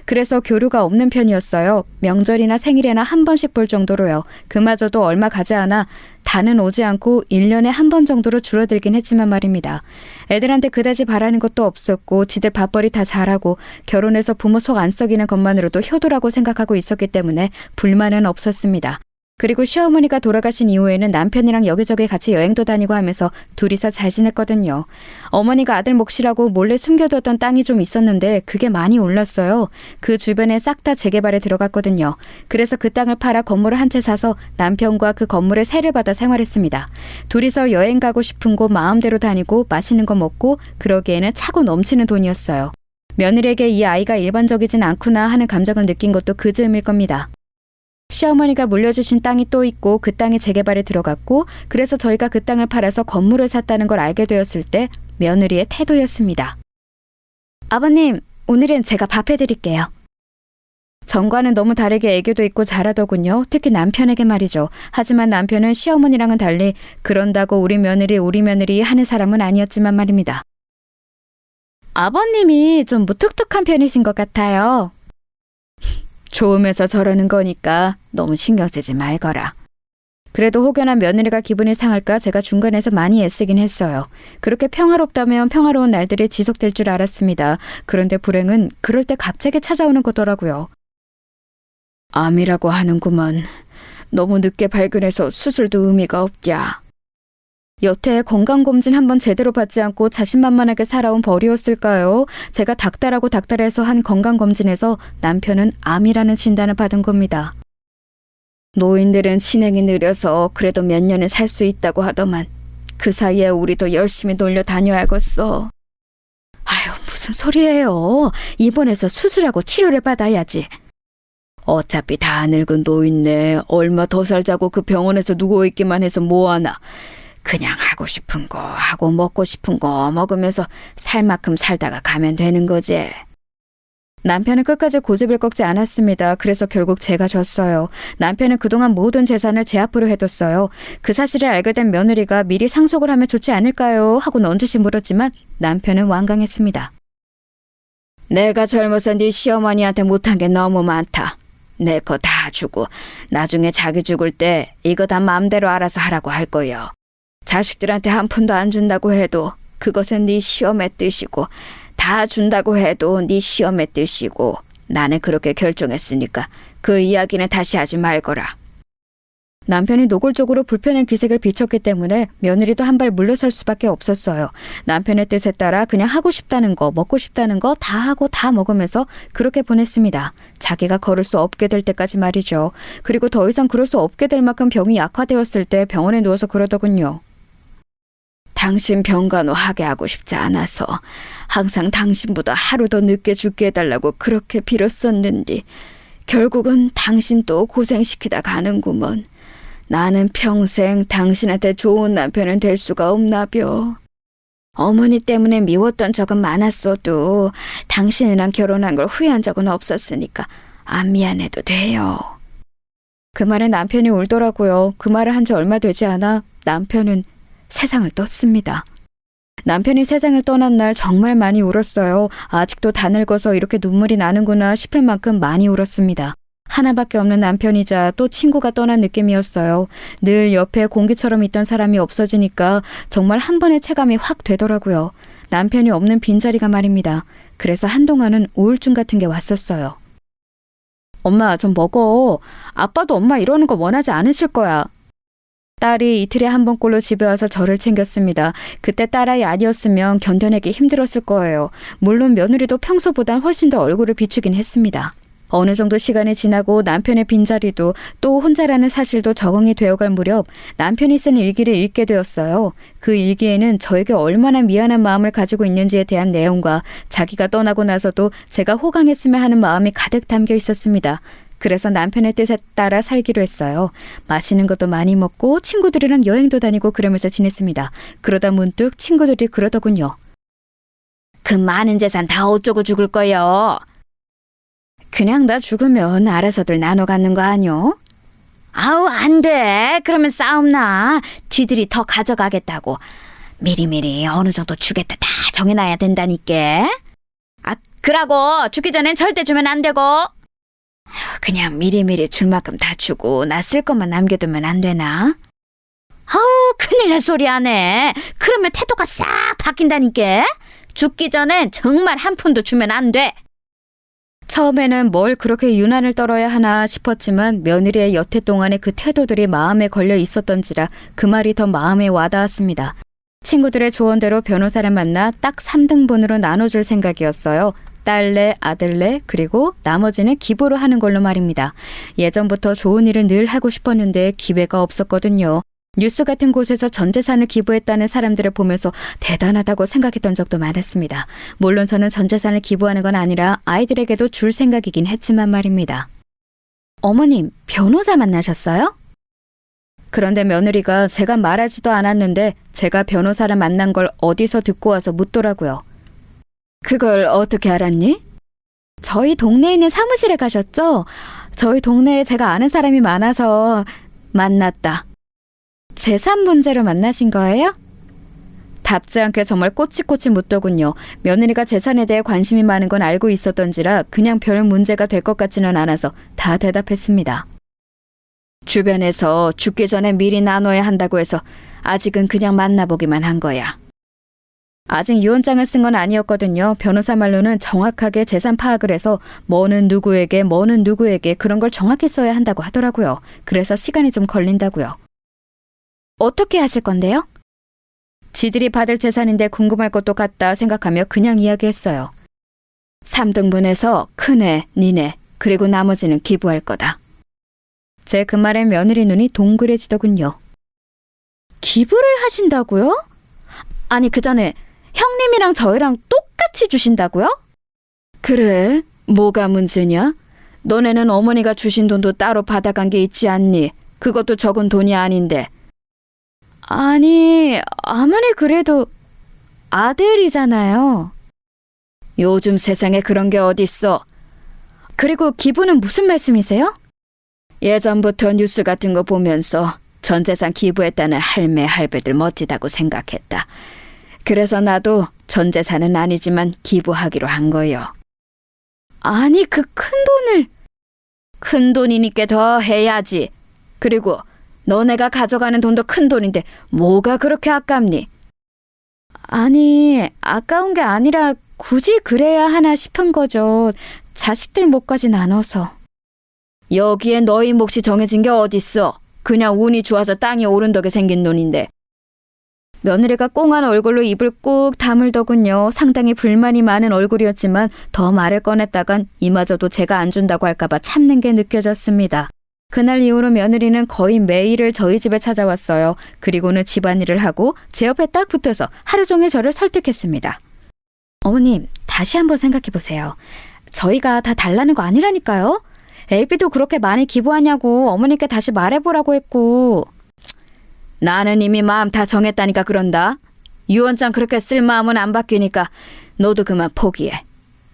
그래서 교류가 없는 편이었어요. 명절이나 생일에나 한 번씩 볼 정도로요. 그마저도 얼마 가지 않아 다는 오지 않고 1년에 한 번 정도로 줄어들긴 했지만 말입니다. 애들한테 그다지 바라는 것도 없었고 지들 밥벌이 다 잘하고 결혼해서 부모 속 안 썩이는 것만으로도 효도라고 생각하고 있었기 때문에 불만은 없었습니다. 그리고 시어머니가 돌아가신 이후에는 남편이랑 여기저기 같이 여행도 다니고 하면서 둘이서 잘 지냈거든요. 어머니가 아들 몫이라고 몰래 숨겨뒀던 땅이 좀 있었는데 그게 많이 올랐어요. 그 주변에 싹 다 재개발에 들어갔거든요. 그래서 그 땅을 팔아 건물을 한 채 사서 남편과 그 건물에 세를 받아 생활했습니다. 둘이서 여행 가고 싶은 곳 마음대로 다니고 맛있는 거 먹고 그러기에는 차고 넘치는 돈이었어요. 며느리에게 이 아이가 일반적이진 않구나 하는 감정을 느낀 것도 그 즈음일 겁니다. 시어머니가 물려주신 땅이 또 있고 그 땅이 재개발에 들어갔고 그래서 저희가 그 땅을 팔아서 건물을 샀다는 걸 알게 되었을 때 며느리의 태도였습니다. 아버님, 오늘은 제가 밥 해드릴게요. 전과는 너무 다르게 애교도 있고 잘하더군요. 특히 남편에게 말이죠. 하지만 남편은 시어머니랑은 달리 그런다고 우리 며느리 하는 사람은 아니었지만 말입니다. 아버님이 좀 무뚝뚝한 편이신 것 같아요. 좋으면서 저러는 거니까 너무 신경 쓰지 말거라. 그래도 혹여나 며느리가 기분이 상할까 제가 중간에서 많이 애쓰긴 했어요. 그렇게 평화롭다면 평화로운 날들이 지속될 줄 알았습니다. 그런데 불행은 그럴 때 갑자기 찾아오는 거더라고요. 암이라고 하는구먼. 너무 늦게 발견해서 수술도 의미가 없냐. 여태 건강검진 한번 제대로 받지 않고 자신만만하게 살아온 벌이었을까요? 제가 닥달하고 닥달해서 한 건강검진에서 남편은 암이라는 진단을 받은 겁니다. 노인들은 진행이 느려서 그래도 몇 년은 살 수 있다고 하더만 그 사이에 우리도 열심히 놀려 다녀야겠어. 아유, 무슨 소리예요. 입원해서 수술하고 치료를 받아야지. 어차피 다 늙은 노인네 얼마 더 살자고 그 병원에서 누워있기만 해서 뭐하나. 그냥 하고 싶은 거 하고 먹고 싶은 거 먹으면서 살 만큼 살다가 가면 되는 거지. 남편은 끝까지 고집을 꺾지 않았습니다. 그래서 결국 제가 졌어요. 남편은 그동안 모든 재산을 제 앞으로 해뒀어요. 그 사실을 알게 된 며느리가 미리 상속을 하면 좋지 않을까요? 하고 넌지시 물었지만 남편은 완강했습니다. 내가 젊어서 네 시어머니한테 못한 게 너무 많다. 내 거 다 주고 나중에 자기 죽을 때 이거 다 마음대로 알아서 하라고 할 거요. 자식들한테 한 푼도 안 준다고 해도 그것은 네 시험의 뜻이고 다 준다고 해도 네 시험의 뜻이고 나는 그렇게 결정했으니까 그 이야기는 다시 하지 말거라. 남편이 노골적으로 불편한 기색을 비췄기 때문에 며느리도 한 발 물러설 수밖에 없었어요. 남편의 뜻에 따라 그냥 하고 싶다는 거, 먹고 싶다는 거 다 하고 다 먹으면서 그렇게 보냈습니다. 자기가 걸을 수 없게 될 때까지 말이죠. 그리고 더 이상 그럴 수 없게 될 만큼 병이 약화되었을 때 병원에 누워서 그러더군요. 당신 병간호 하게 하고 싶지 않아서 항상 당신보다 하루 더 늦게 죽게 해달라고 그렇게 빌었었는데 결국은 당신 또 고생시키다 가는구먼. 나는 평생 당신한테 좋은 남편은 될 수가 없나벼. 어머니 때문에 미웠던 적은 많았어도 당신이랑 결혼한 걸 후회한 적은 없었으니까 안 미안해도 돼요. 그 말에 남편이 울더라고요. 그 말을 한 지 얼마 되지 않아 남편은 세상을 떴습니다. 남편이 세상을 떠난 날 정말 많이 울었어요. 아직도 다 늙어서 이렇게 눈물이 나는구나 싶을 만큼 많이 울었습니다. 하나밖에 없는 남편이자 또 친구가 떠난 느낌이었어요. 늘 옆에 공기처럼 있던 사람이 없어지니까 정말 한 번의 체감이 확 되더라고요. 남편이 없는 빈자리가 말입니다. 그래서 한동안은 우울증 같은 게 왔었어요. 엄마 좀 먹어. 아빠도 엄마 이러는 거 원하지 않으실 거야. 딸이 이틀에 한 번꼴로 집에 와서 저를 챙겼습니다. 그때 딸아이 아니었으면 견뎌내기 힘들었을 거예요. 물론 며느리도 평소보단 훨씬 더 얼굴을 비추긴 했습니다. 어느 정도 시간이 지나고 남편의 빈자리도 또 혼자라는 사실도 적응이 되어갈 무렵 남편이 쓴 일기를 읽게 되었어요. 그 일기에는 저에게 얼마나 미안한 마음을 가지고 있는지에 대한 내용과 자기가 떠나고 나서도 제가 호강했으면 하는 마음이 가득 담겨 있었습니다. 그래서 남편의 뜻에 따라 살기로 했어요. 맛있는 것도 많이 먹고 친구들이랑 여행도 다니고 그러면서 지냈습니다. 그러다 문득 친구들이 그러더군요. 그 많은 재산 다 어쩌고 죽을 거요? 그냥 나 죽으면 알아서들 나눠 갖는 거 아니요? 아우 안 돼. 그러면 싸움 나. 쥐들이 더 가져가겠다고. 미리미리 어느 정도 주겠다 다 정해놔야 된다니까. 아 그러고 죽기 전엔 절대 주면 안 되고. 그냥 미리미리 줄 만큼 다 주고 나 쓸 것만 남겨두면 안 되나? 아우 큰일 날 소리 하네. 그러면 태도가 싹 바뀐다니까. 죽기 전엔 정말 한 푼도 주면 안 돼. 처음에는 뭘 그렇게 유난을 떨어야 하나 싶었지만 며느리의 여태 동안의 그 태도들이 마음에 걸려 있었던지라 그 말이 더 마음에 와닿았습니다. 친구들의 조언대로 변호사를 만나 딱 3등분으로 나눠줄 생각이었어요. 딸내, 아들내, 그리고 나머지는 기부로 하는 걸로 말입니다. 예전부터 좋은 일을 늘 하고 싶었는데 기회가 없었거든요. 뉴스 같은 곳에서 전 재산을 기부했다는 사람들을 보면서 대단하다고 생각했던 적도 많았습니다. 물론 저는 전 재산을 기부하는 건 아니라 아이들에게도 줄 생각이긴 했지만 말입니다. 어머님, 변호사 만나셨어요? 그런데 며느리가 제가 말하지도 않았는데 제가 변호사를 만난 걸 어디서 듣고 와서 묻더라고요. 그걸 어떻게 알았니? 저희 동네에 있는 사무실에 가셨죠? 저희 동네에 제가 아는 사람이 많아서 만났다. 재산 문제로 만나신 거예요? 답지 않게 정말 꼬치꼬치 묻더군요. 며느리가 재산에 대해 관심이 많은 건 알고 있었던지라 그냥 별 문제가 될 것 같지는 않아서 다 대답했습니다. 주변에서 죽기 전에 미리 나눠야 한다고 해서 아직은 그냥 만나보기만 한 거야. 아직 유언장을 쓴 건 아니었거든요. 변호사 말로는 정확하게 재산 파악을 해서 뭐는 누구에게 그런 걸 정확히 써야 한다고 하더라고요. 그래서 시간이 좀 걸린다고요. 어떻게 하실 건데요? 지들이 받을 재산인데 궁금할 것도 같다 생각하며 그냥 이야기했어요. 3등분해서 큰애, 니네, 그리고 나머지는 기부할 거다. 제 그 말에 며느리 눈이 동그래지더군요. 기부를 하신다고요? 아니 그 전에 형님이랑 저희랑 똑같이 주신다고요? 그래, 뭐가 문제냐? 너네는 어머니가 주신 돈도 따로 받아간 게 있지 않니? 그것도 적은 돈이 아닌데. 아니, 아무리 그래도 아들이잖아요. 요즘 세상에 그런 게 어딨어. 그리고 기부는 무슨 말씀이세요? 예전부터 뉴스 같은 거 보면서 전 재산 기부했다는 할매, 할배들 멋지다고 생각했다. 그래서 나도 전 재산은 아니지만 기부하기로 한 거요. 아니, 그 큰 돈이니까 더 해야지. 그리고 너네가 가져가는 돈도 큰 돈인데 뭐가 그렇게 아깝니? 아니, 아까운 게 아니라 굳이 그래야 하나 싶은 거죠. 자식들 몫까지 나눠서. 여기에 너희 몫이 정해진 게 어딨어. 그냥 운이 좋아서 땅이 오른 덕에 생긴 돈인데. 며느리가 꽁한 얼굴로 입을 꾹 다물더군요. 상당히 불만이 많은 얼굴이었지만 더 말을 꺼냈다간 이마저도 제가 안 준다고 할까봐 참는 게 느껴졌습니다. 그날 이후로 며느리는 거의 매일을 저희 집에 찾아왔어요. 그리고는 집안일을 하고 제 옆에 딱 붙어서 하루 종일 저를 설득했습니다. 어머님, 다시 한번 생각해 보세요. 저희가 다 달라는 거 아니라니까요. 애비도 그렇게 많이 기부하냐고 어머니께 다시 말해보라고 했고. 나는 이미 마음 다 정했다니까 그런다. 유언장 그렇게 쓸 마음은 안 바뀌니까 너도 그만 포기해.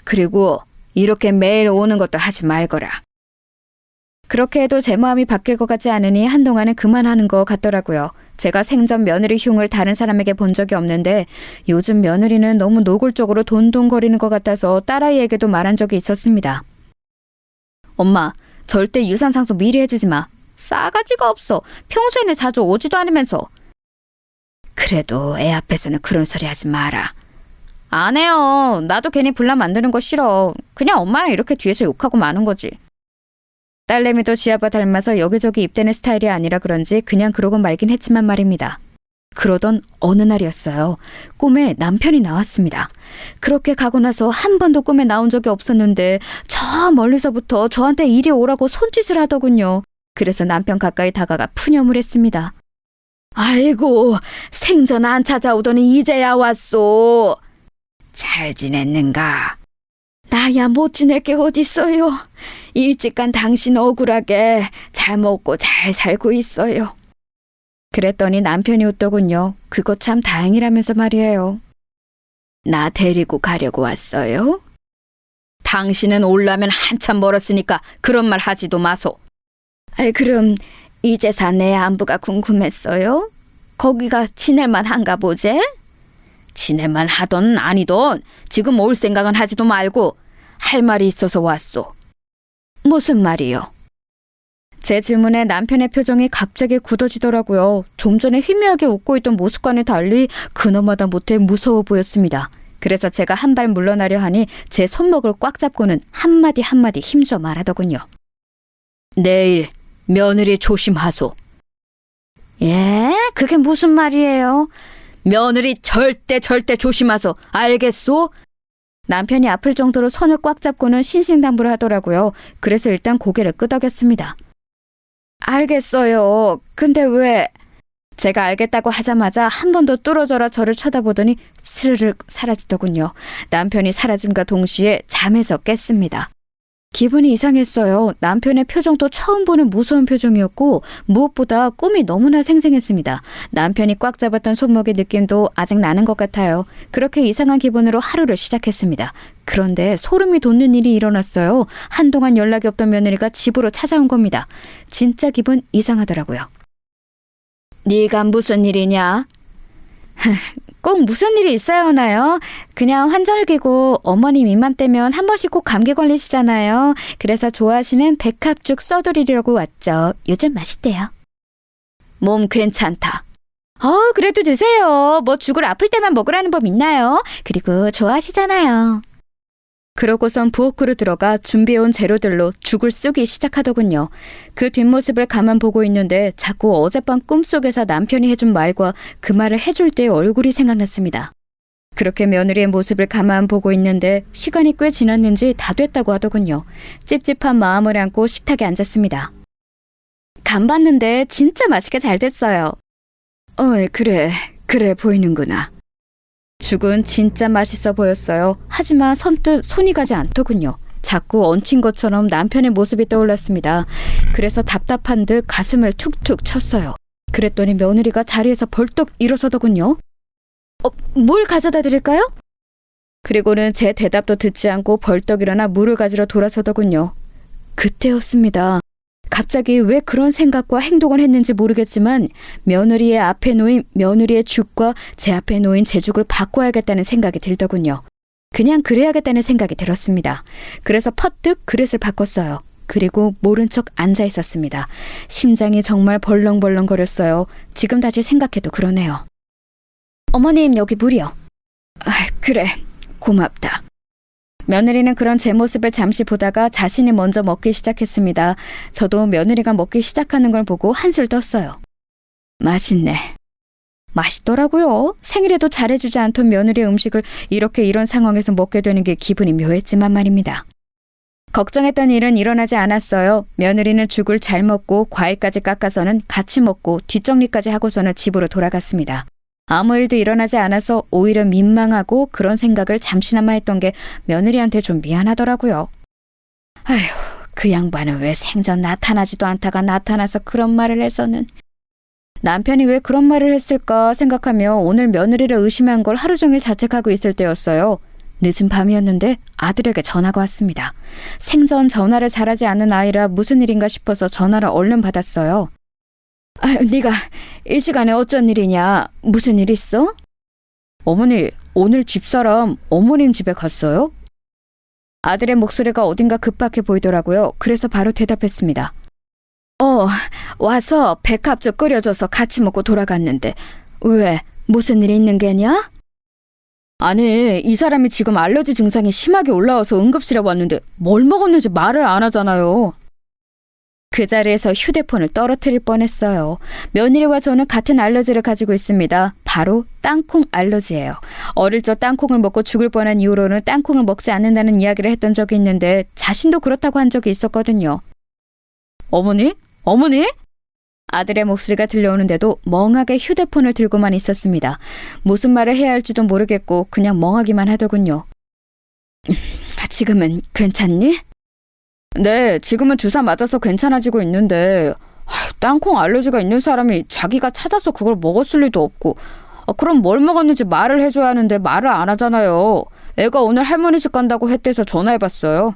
그리고 이렇게 매일 오는 것도 하지 말거라. 그렇게 해도 제 마음이 바뀔 것 같지 않으니 한동안은 그만하는 것 같더라고요. 제가 생전 며느리 흉을 다른 사람에게 본 적이 없는데 요즘 며느리는 너무 노골적으로 돈돈거리는 것 같아서 딸아이에게도 말한 적이 있었습니다. 엄마, 절대 유산 상속 미리 해주지 마. 싸가지가 없어. 평소에는 자주 오지도 않으면서. 그래도 애 앞에서는 그런 소리 하지 마라. 안 해요. 나도 괜히 분란 만드는 거 싫어. 그냥 엄마랑 이렇게 뒤에서 욕하고 마는 거지. 딸내미도 지 아빠 닮아서 여기저기 입대는 스타일이 아니라 그런지 그냥 그러고 말긴 했지만 말입니다. 그러던 어느 날이었어요. 꿈에 남편이 나왔습니다. 그렇게 가고 나서 한 번도 꿈에 나온 적이 없었는데 저 멀리서부터 저한테 이리 오라고 손짓을 하더군요. 그래서 남편 가까이 다가가 푸념을 했습니다. 아이고, 생전 안 찾아오더니 이제야 왔소. 잘 지냈는가? 나야 못 지낼 게 어딨어요. 일찍 간 당신 억울하게 잘 먹고 잘 살고 있어요. 그랬더니 남편이 웃더군요. 그거 참 다행이라면서 말이에요. 나 데리고 가려고 왔어요? 당신은 올라면 한참 멀었으니까 그런 말 하지도 마소. 아이, 그럼 이 재산 내 안부가 궁금했어요? 거기가 지낼만 한가 보제? 지낼만 하던 아니던 지금 올 생각은 하지도 말고 할 말이 있어서 왔소. 무슨 말이요? 제 질문에 남편의 표정이 갑자기 굳어지더라고요. 좀 전에 희미하게 웃고 있던 모습과는 달리 그놈마다 못해 무서워 보였습니다. 그래서 제가 한 발 물러나려 하니 제 손목을 꽉 잡고는 한마디 한마디 힘줘 말하더군요. 내일 며느리 조심하소. 예? 그게 무슨 말이에요? 며느리 절대 조심하소. 알겠소? 남편이 아플 정도로 손을 꽉 잡고는 신신당부를 하더라고요. 그래서 일단 고개를 끄덕였습니다. 알겠어요. 근데 왜? 제가 알겠다고 하자마자 한 번 더 뚫어져라 저를 쳐다보더니 스르륵 사라지더군요. 남편이 사라짐과 동시에 잠에서 깼습니다. 기분이 이상했어요. 남편의 표정도 처음 보는 무서운 표정이었고 무엇보다 꿈이 너무나 생생했습니다. 남편이 꽉 잡았던 손목의 느낌도 아직 나는 것 같아요. 그렇게 이상한 기분으로 하루를 시작했습니다. 그런데 소름이 돋는 일이 일어났어요. 한동안 연락이 없던 며느리가 집으로 찾아온 겁니다. 진짜 기분 이상하더라고요. 네가 무슨 일이냐? 꼭 무슨 일이 있어야 하나요? 그냥 환절기고 어머님 입만 떼면 한 번씩 꼭 감기 걸리시잖아요. 그래서 좋아하시는 백합죽 써드리려고 왔죠. 요즘 맛있대요. 몸 괜찮다. 그래도 드세요. 뭐 죽을 아플 때만 먹으라는 법 있나요? 그리고 좋아하시잖아요. 그러고선 부엌으로 들어가 준비해온 재료들로 죽을 쓰기 시작하더군요. 그 뒷모습을 가만 보고 있는데 자꾸 어젯밤 꿈속에서 남편이 해준 말과 그 말을 해줄 때의 얼굴이 생각났습니다. 그렇게 며느리의 모습을 가만 보고 있는데 시간이 꽤 지났는지 다 됐다고 하더군요. 찝찝한 마음을 안고 식탁에 앉았습니다. 간 봤는데 진짜 맛있게 잘 됐어요. 그래 보이는구나. 죽은 진짜 맛있어 보였어요. 하지만 선뜻 손이 가지 않더군요. 자꾸 얹힌 것처럼 남편의 모습이 떠올랐습니다. 그래서 답답한 듯 가슴을 툭툭 쳤어요. 그랬더니 며느리가 자리에서 벌떡 일어서더군요. 뭘 가져다 드릴까요? 그리고는 제 대답도 듣지 않고 벌떡 일어나 물을 가지러 돌아서더군요. 그때였습니다. 갑자기 왜 그런 생각과 행동을 했는지 모르겠지만 며느리의 앞에 놓인 며느리의 죽과 제 앞에 놓인 제 죽을 바꿔야겠다는 생각이 들더군요. 그냥 그래야겠다는 생각이 들었습니다. 그래서 퍼뜩 그릇을 바꿨어요. 그리고 모른 척 앉아 있었습니다. 심장이 정말 벌렁벌렁거렸어요. 지금 다시 생각해도 그러네요. 어머님, 여기 물이요. 그래, 고맙다. 며느리는 그런 제 모습을 잠시 보다가 자신이 먼저 먹기 시작했습니다. 저도 며느리가 먹기 시작하는 걸 보고 한술 떴어요. 맛있네. 맛있더라고요. 생일에도 잘해주지 않던 며느리의 음식을 이런 상황에서 먹게 되는 게 기분이 묘했지만 말입니다. 걱정했던 일은 일어나지 않았어요. 며느리는 죽을 잘 먹고 과일까지 깎아서는 같이 먹고 뒷정리까지 하고서는 집으로 돌아갔습니다. 아무 일도 일어나지 않아서 오히려 민망하고 그런 생각을 잠시나마 했던 게 며느리한테 좀 미안하더라고요. 아휴, 그 양반은 왜 생전 나타나지도 않다가 나타나서 그런 말을 해서는. 남편이 왜 그런 말을 했을까 생각하며 오늘 며느리를 의심한 걸 하루 종일 자책하고 있을 때였어요. 늦은 밤이었는데 아들에게 전화가 왔습니다. 생전 전화를 잘하지 않는 아이라 무슨 일인가 싶어서 전화를 얼른 받았어요. 네가 이 시간에 어쩐 일이냐? 무슨 일 있어? 어머니, 오늘 집사람 어머님 집에 갔어요? 아들의 목소리가 어딘가 급박해 보이더라고요. 그래서 바로 대답했습니다. 와서 백합죽 끓여줘서 같이 먹고 돌아갔는데 왜? 무슨 일이 있는 게냐? 아니, 이 사람이 지금 알러지 증상이 심하게 올라와서 응급실에 왔는데 뭘 먹었는지 말을 안 하잖아요. 그 자리에서 휴대폰을 떨어뜨릴 뻔했어요. 며느리와 저는 같은 알러지를 가지고 있습니다. 바로 땅콩 알러지예요. 어릴 적 땅콩을 먹고 죽을 뻔한 이후로는 땅콩을 먹지 않는다는 이야기를 했던 적이 있는데 자신도 그렇다고 한 적이 있었거든요. 어머니? 아들의 목소리가 들려오는데도 멍하게 휴대폰을 들고만 있었습니다. 무슨 말을 해야 할지도 모르겠고 그냥 멍하기만 하더군요. 지금은 괜찮니? 네, 지금은 주사 맞아서 괜찮아지고 있는데 땅콩 알러지가 있는 사람이 자기가 찾아서 그걸 먹었을 리도 없고 그럼 뭘 먹었는지 말을 해줘야 하는데 말을 안 하잖아요. 애가 오늘 할머니 집 간다고 했대서 전화해봤어요.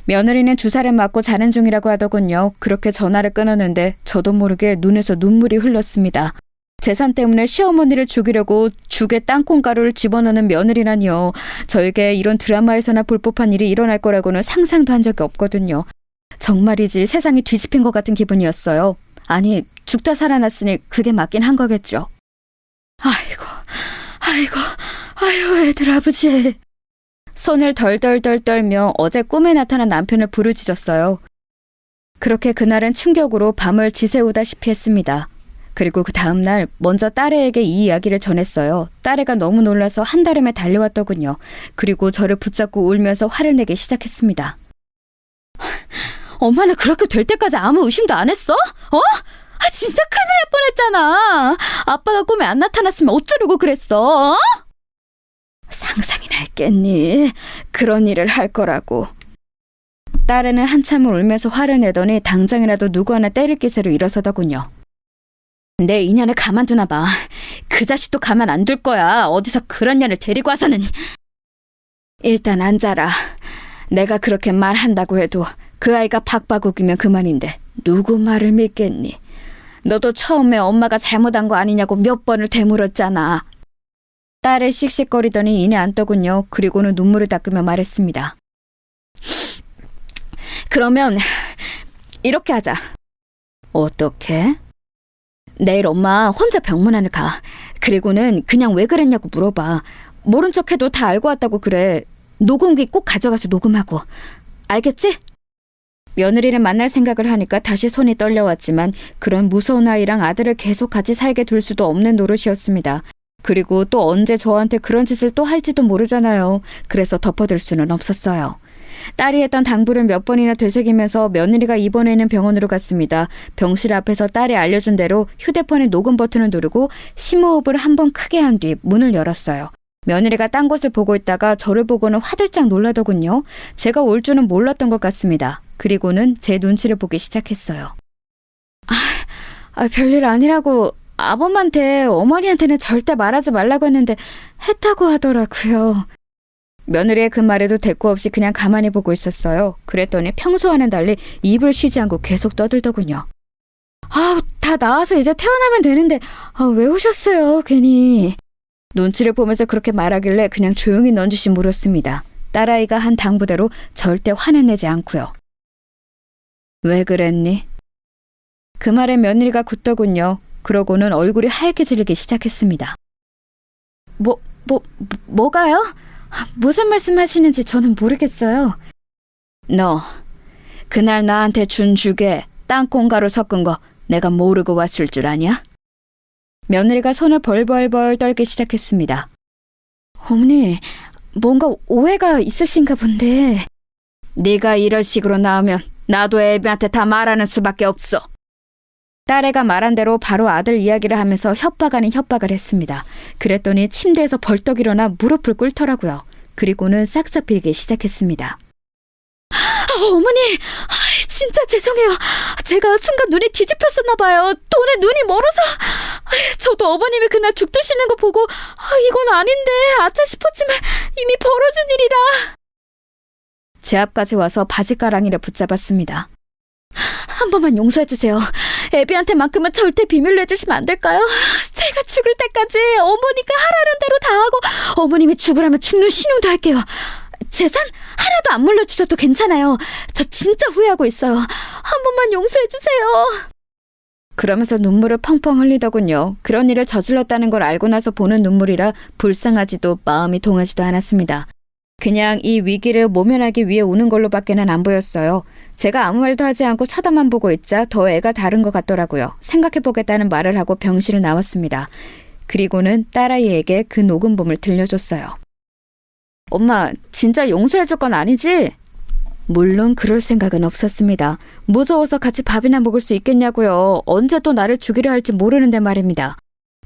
며느리는 주사를 맞고 자는 중이라고 하더군요. 그렇게 전화를 끊었는데 저도 모르게 눈에서 눈물이 흘렀습니다. 재산 때문에 시어머니를 죽이려고 죽에 땅콩가루를 집어넣는 며느리라니요. 저에게 이런 드라마에서나 볼 법한 일이 일어날 거라고는 상상도 한 적이 없거든요. 정말이지 세상이 뒤집힌 것 같은 기분이었어요. 아니, 죽다 살아났으니 그게 맞긴 한 거겠죠. 아이고, 애들 아버지. 손을 덜덜덜 떨며 어제 꿈에 나타난 남편을 부르짖었어요. 그렇게 그날은 충격으로 밤을 지새우다시피 했습니다. 그리고 그 다음날 먼저 딸애에게 이 이야기를 전했어요. 딸애가 너무 놀라서 한달음에 달려왔더군요. 그리고 저를 붙잡고 울면서 화를 내기 시작했습니다. 엄마는 그렇게 될 때까지 아무 의심도 안 했어? 진짜 큰일 날 뻔했잖아. 아빠가 꿈에 안 나타났으면 어쩌려고 그랬어? 상상이나 했겠니? 그런 일을 할 거라고. 딸애는 한참을 울면서 화를 내더니 당장이라도 누구 하나 때릴 기세로 일어서더군요. 내 인연을 가만두나 봐. 그 자식도 가만 안 둘 거야. 어디서 그런 년을 데리고 와서는. 일단 앉아라. 내가 그렇게 말한다고 해도 그 아이가 박바국이면 그만인데 누구 말을 믿겠니? 너도 처음에 엄마가 잘못한 거 아니냐고 몇 번을 되물었잖아. 딸을 씩씩거리더니 이내 앉더군요. 그리고는 눈물을 닦으며 말했습니다. 그러면 이렇게 하자. 어떻게? 내일 엄마 혼자 병문안을 가. 그리고는 그냥 왜 그랬냐고 물어봐. 모른 척해도 다 알고 왔다고 그래. 녹음기 꼭 가져가서 녹음하고. 알겠지? 며느리를 만날 생각을 하니까 다시 손이 떨려왔지만 그런 무서운 아이랑 아들을 계속 같이 살게 둘 수도 없는 노릇이었습니다. 그리고 또 언제 저한테 그런 짓을 또 할지도 모르잖아요. 그래서 덮어둘 수는 없었어요. 딸이 했던 당부를 몇 번이나 되새기면서 며느리가 입원해 있는 병원으로 갔습니다. 병실 앞에서 딸이 알려준 대로 휴대폰의 녹음 버튼을 누르고 심호흡을 한 번 크게 한 뒤 문을 열었어요. 며느리가 딴 곳을 보고 있다가 저를 보고는 화들짝 놀라더군요. 제가 올 줄은 몰랐던 것 같습니다. 그리고는 제 눈치를 보기 시작했어요. 별일 아니라고 아범한테 어머니한테는 절대 말하지 말라고 했는데 했다고 하더라고요. 며느리의 그 말에도 대꾸 없이 그냥 가만히 보고 있었어요. 그랬더니 평소와는 달리 입을 쉬지 않고 계속 떠들더군요. 다 나와서 이제 퇴원하면 되는데 왜 오셨어요 괜히. 눈치를 보면서 그렇게 말하길래 그냥 조용히 넌지시 물었습니다. 딸아이가 한 당부대로 절대 화는 내지 않고요. 왜 그랬니? 그 말에 며느리가 굳더군요. 그러고는 얼굴이 하얗게 질리기 시작했습니다. 뭐가요? 무슨 말씀하시는지 저는 모르겠어요. 너 그날 나한테 준 죽에 땅콩가루 섞은 거 내가 모르고 왔을 줄 아냐? 며느리가 손을 벌벌벌 떨기 시작했습니다. 어머니, 뭔가 오해가 있으신가 본데. 네가 이럴 식으로 나오면 나도 애비한테 다 말하는 수밖에 없어. 딸애가 말한 대로 바로 아들 이야기를 하면서 협박 아닌 협박을 했습니다. 그랬더니 침대에서 벌떡 일어나 무릎을 꿇더라고요. 그리고는 싹싹 빌기 시작했습니다. 어머니, 진짜 죄송해요. 제가 순간 눈이 뒤집혔었나 봐요. 돈에 눈이 멀어서. 저도 어머님이 그날 죽 드시는 거 보고 이건 아닌데 아차 싶었지만 이미 벌어진 일이라. 제 앞까지 와서 바지가랑이를 붙잡았습니다. 한 번만 용서해주세요. 애비한테만큼은 절대 비밀로 해주시면 안 될까요? 제가 죽을 때까지 어머니가 하라는 대로 다 하고 어머님이 죽으라면 죽는 신용도 할게요. 재산 하나도 안 물려주셔도 괜찮아요. 저 진짜 후회하고 있어요. 한 번만 용서해주세요. 그러면서 눈물을 펑펑 흘리더군요. 그런 일을 저질렀다는 걸 알고 나서 보는 눈물이라 불쌍하지도 마음이 동하지도 않았습니다. 그냥 이 위기를 모면하기 위해 우는 걸로밖에는 안 보였어요. 제가 아무 말도 하지 않고 쳐다만 보고 있자 더 애가 다른 것 같더라고요. 생각해보겠다는 말을 하고 병실을 나왔습니다. 그리고는 딸아이에게 그 녹음본을 들려줬어요. 엄마, 진짜 용서해줄 건 아니지? 물론 그럴 생각은 없었습니다. 무서워서 같이 밥이나 먹을 수 있겠냐고요. 언제 또 나를 죽이려 할지 모르는데 말입니다.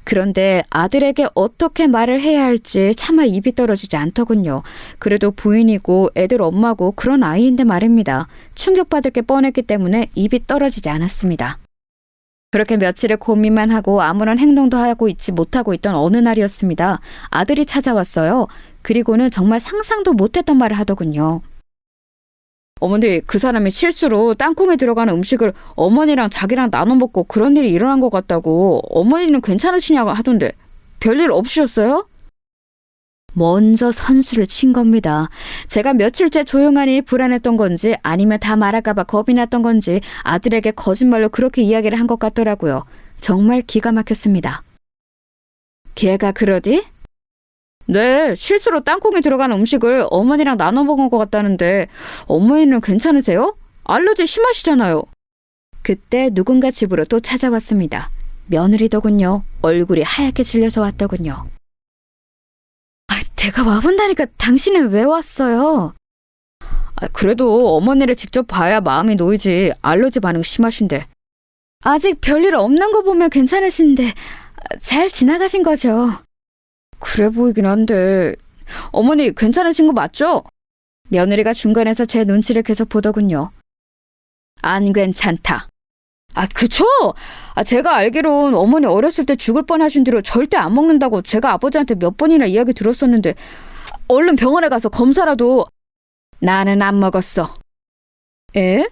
그런데 아들에게 어떻게 말을 해야 할지 차마 입이 떨어지지 않더군요. 그래도 부인이고 애들 엄마고 그런 아이인데 말입니다. 충격받을 게 뻔했기 때문에 입이 떨어지지 않았습니다. 그렇게 며칠을 고민만 하고 아무런 행동도 하고 있지 못하고 있던 어느 날이었습니다. 아들이 찾아왔어요. 그리고는 정말 상상도 못했던 말을 하더군요. 어머니, 그 사람이 실수로 땅콩에 들어가는 음식을 어머니랑 자기랑 나눠 먹고 그런 일이 일어난 것 같다고. 어머니는 괜찮으시냐고 하던데 별일 없으셨어요? 먼저 선수를 친 겁니다. 제가 며칠째 조용하니 불안했던 건지 아니면 다 말할까봐 겁이 났던 건지 아들에게 거짓말로 그렇게 이야기를 한 것 같더라고요. 정말 기가 막혔습니다. 걔가 그러디? 네, 실수로 땅콩에 들어간 음식을 어머니랑 나눠 먹은 것 같다는데 어머니는 괜찮으세요? 알러지 심하시잖아요. 그때 누군가 집으로 또 찾아왔습니다. 며느리더군요. 얼굴이 하얗게 질려서 왔더군요. 내가 와본다니까 당신은 왜 왔어요? 그래도 어머니를 직접 봐야 마음이 놓이지. 알러지 반응 심하신데. 아직 별일 없는 거 보면 괜찮으신데 잘 지나가신 거죠? 그래 보이긴 한데 어머니 괜찮으신 거 맞죠? 며느리가 중간에서 제 눈치를 계속 보더군요. 안 괜찮다. 그쵸? 제가 알기론 어머니 어렸을 때 죽을 뻔하신 뒤로 절대 안 먹는다고 제가 아버지한테 몇 번이나 이야기 들었었는데 얼른 병원에 가서 검사라도. 나는 안 먹었어. 에?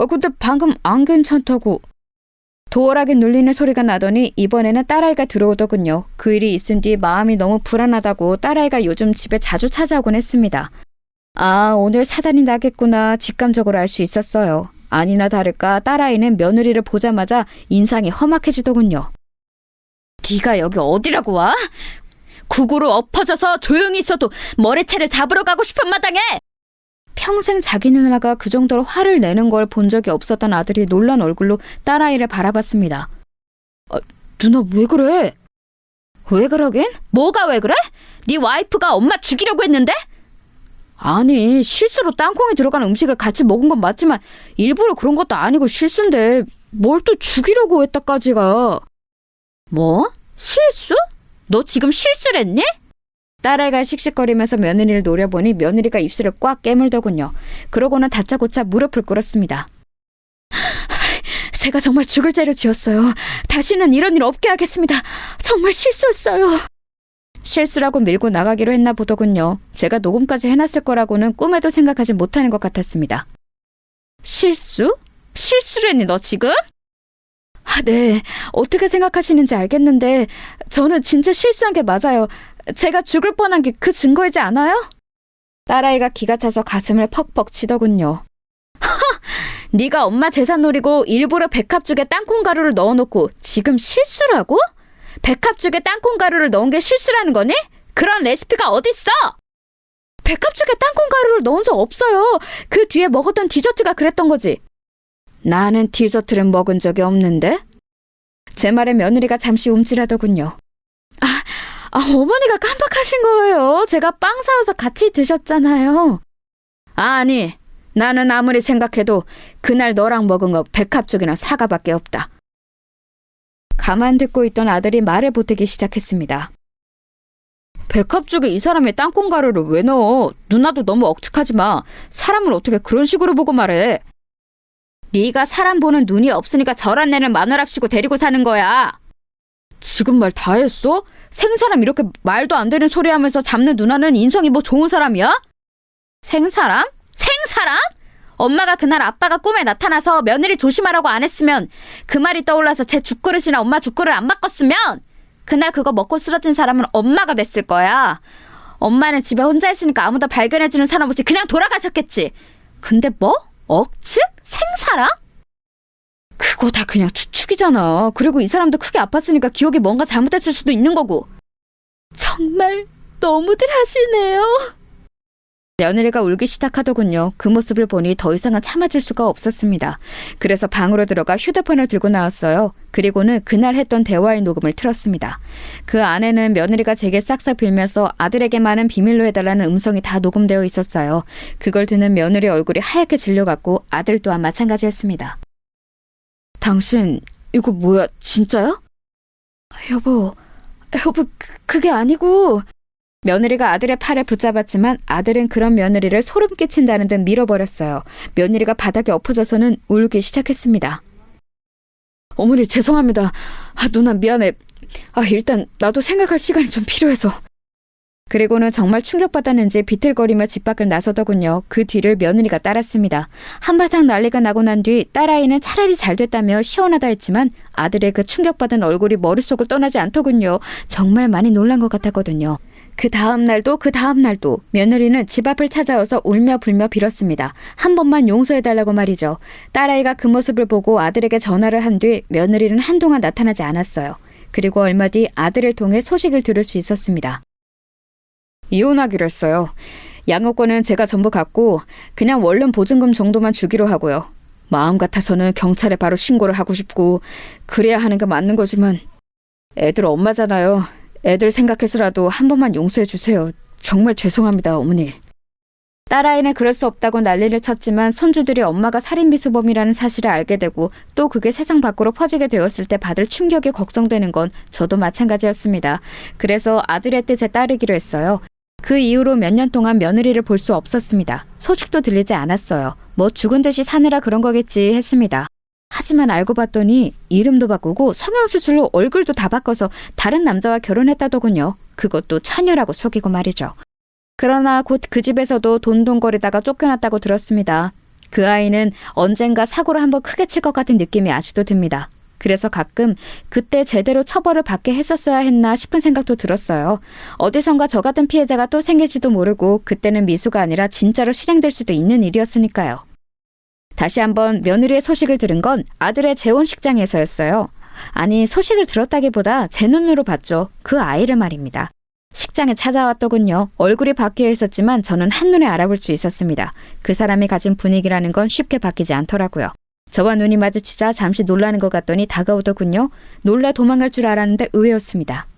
근데 방금 안 괜찮다고. 도어락에 눌리는 소리가 나더니 이번에는 딸아이가 들어오더군요. 그 일이 있은 뒤 마음이 너무 불안하다고 딸아이가 요즘 집에 자주 찾아오곤 했습니다. 오늘 사단이 나겠구나 직감적으로 알 수 있었어요. 아니나 다를까 딸아이는 며느리를 보자마자 인상이 험악해지더군요. 네가 여기 어디라고 와? 구구로 엎어져서 조용히 있어도 머리채를 잡으러 가고 싶은 마당에! 평생 자기 누나가 그 정도로 화를 내는 걸 본 적이 없었던 아들이 놀란 얼굴로 딸아이를 바라봤습니다. 누나 왜 그래? 왜 그러긴? 뭐가 왜 그래? 네 와이프가 엄마 죽이려고 했는데? 아니 실수로 땅콩이 들어간 음식을 같이 먹은 건 맞지만 일부러 그런 것도 아니고 실수인데 뭘 또 죽이려고 했다까지가. 뭐? 실수? 너 지금 실수를 했니? 딸아이가 씩씩거리면서 며느리를 노려보니 며느리가 입술을 꽉 깨물더군요. 그러고는 다짜고짜 무릎을 꿇었습니다. 제가 정말 죽을 죄를 지었어요. 다시는 이런 일 없게 하겠습니다. 정말 실수했어요. 실수라고 밀고 나가기로 했나 보더군요. 제가 녹음까지 해놨을 거라고는 꿈에도 생각하지 못하는 것 같았습니다. 실수? 실수를 했니 너 지금? 네. 어떻게 생각하시는지 알겠는데 저는 진짜 실수한 게 맞아요. 제가 죽을 뻔한 게 그 증거이지 않아요? 딸아이가 기가 차서 가슴을 퍽퍽 치더군요. 네가 엄마 재산 노리고 일부러 백합죽에 땅콩가루를 넣어놓고 지금 실수라고? 백합죽에 땅콩가루를 넣은 게 실수라는 거니? 그런 레시피가 어딨어? 백합죽에 땅콩가루를 넣은 적 없어요. 그 뒤에 먹었던 디저트가 그랬던 거지. 나는 디저트를 먹은 적이 없는데? 제 말에 며느리가 잠시 움찔하더군요. 어머니가 깜빡하신 거예요. 제가 빵 사와서 같이 드셨잖아요. 아니, 나는 아무리 생각해도 그날 너랑 먹은 거 백합죽이나 사과밖에 없다. 가만 듣고 있던 아들이 말을 보태기 시작했습니다. 백합죽에 이 사람이 땅콩가루를 왜 넣어? 누나도 너무 억측하지 마. 사람을 어떻게 그런 식으로 보고 말해? 네가 사람 보는 눈이 없으니까 저런 애를 마누랍시고 데리고 사는 거야. 지금 말 다 했어? 생사람 이렇게 말도 안 되는 소리 하면서 잡는 누나는 인성이 뭐 좋은 사람이야? 생사람? 생사람? 엄마가 그날 아빠가 꿈에 나타나서 며느리 조심하라고 안 했으면 그 말이 떠올라서 제 죽그릇이나 엄마 죽그릇 안 바꿨으면 그날 그거 먹고 쓰러진 사람은 엄마가 됐을 거야. 엄마는 집에 혼자 있으니까 아무도 발견해주는 사람 없이 그냥 돌아가셨겠지. 근데 뭐? 억측? 생사람? 그거 다 그냥 추측이잖아. 그리고 이 사람도 크게 아팠으니까 기억이 뭔가 잘못됐을 수도 있는 거고. 정말 너무들 하시네요. 며느리가 울기 시작하더군요. 그 모습을 보니 더 이상은 참아줄 수가 없었습니다. 그래서 방으로 들어가 휴대폰을 들고 나왔어요. 그리고는 그날 했던 대화의 녹음을 틀었습니다. 그 안에는 며느리가 제게 싹싹 빌면서 아들에게만은 비밀로 해달라는 음성이 다 녹음되어 있었어요. 그걸 듣는 며느리 얼굴이 하얗게 질려갔고 아들 또한 마찬가지였습니다. 당신 이거 뭐야? 진짜야? 여보, 그게 아니고... 며느리가 아들의 팔을 붙잡았지만 아들은 그런 며느리를 소름 끼친다는 듯 밀어버렸어요. 며느리가 바닥에 엎어져서는 울기 시작했습니다. 어머니 죄송합니다. 누나 미안해. 일단 나도 생각할 시간이 좀 필요해서. 그리고는 정말 충격받았는지 비틀거리며 집 밖을 나서더군요. 그 뒤를 며느리가 따랐습니다. 한바탕 난리가 나고 난 뒤 딸아이는 차라리 잘 됐다며 시원하다 했지만 아들의 그 충격받은 얼굴이 머릿속을 떠나지 않더군요. 정말 많이 놀란 것 같았거든요. 그 다음 날도 며느리는 집 앞을 찾아와서 울며 불며 빌었습니다. 한 번만 용서해달라고 말이죠. 딸아이가 그 모습을 보고 아들에게 전화를 한 뒤 며느리는 한동안 나타나지 않았어요. 그리고 얼마 뒤 아들을 통해 소식을 들을 수 있었습니다. 이혼하기로 했어요. 양육권은 제가 전부 갖고 그냥 원룸 보증금 정도만 주기로 하고요. 마음 같아서는 경찰에 바로 신고를 하고 싶고 그래야 하는 게 맞는 거지만 애들 엄마잖아요. 애들 생각해서라도 한 번만 용서해 주세요. 정말 죄송합니다, 어머니. 딸아이는 그럴 수 없다고 난리를 쳤지만 손주들이 엄마가 살인미수범이라는 사실을 알게 되고 또 그게 세상 밖으로 퍼지게 되었을 때 받을 충격이 걱정되는 건 저도 마찬가지였습니다. 그래서 아들의 뜻에 따르기로 했어요. 그 이후로 몇 년 동안 며느리를 볼 수 없었습니다. 소식도 들리지 않았어요. 뭐 죽은 듯이 사느라 그런 거겠지 했습니다. 하지만 알고 봤더니 이름도 바꾸고 성형수술로 얼굴도 다 바꿔서 다른 남자와 결혼했다더군요. 그것도 처녀라고 속이고 말이죠. 그러나 곧 그 집에서도 돈돈거리다가 쫓겨났다고 들었습니다. 그 아이는 언젠가 사고를 한번 크게 칠 것 같은 느낌이 아직도 듭니다. 그래서 가끔 그때 제대로 처벌을 받게 했었어야 했나 싶은 생각도 들었어요. 어디선가 저 같은 피해자가 또 생길지도 모르고 그때는 미수가 아니라 진짜로 실행될 수도 있는 일이었으니까요. 다시 한번 며느리의 소식을 들은 건 아들의 재혼식장에서였어요. 아니, 소식을 들었다기보다 제 눈으로 봤죠. 그 아이를 말입니다. 식장에 찾아왔더군요. 얼굴이 바뀌어 있었지만 저는 한눈에 알아볼 수 있었습니다. 그 사람이 가진 분위기라는 건 쉽게 바뀌지 않더라고요. 저와 눈이 마주치자 잠시 놀라는 것 같더니 다가오더군요. 놀라 도망갈 줄 알았는데 의외였습니다.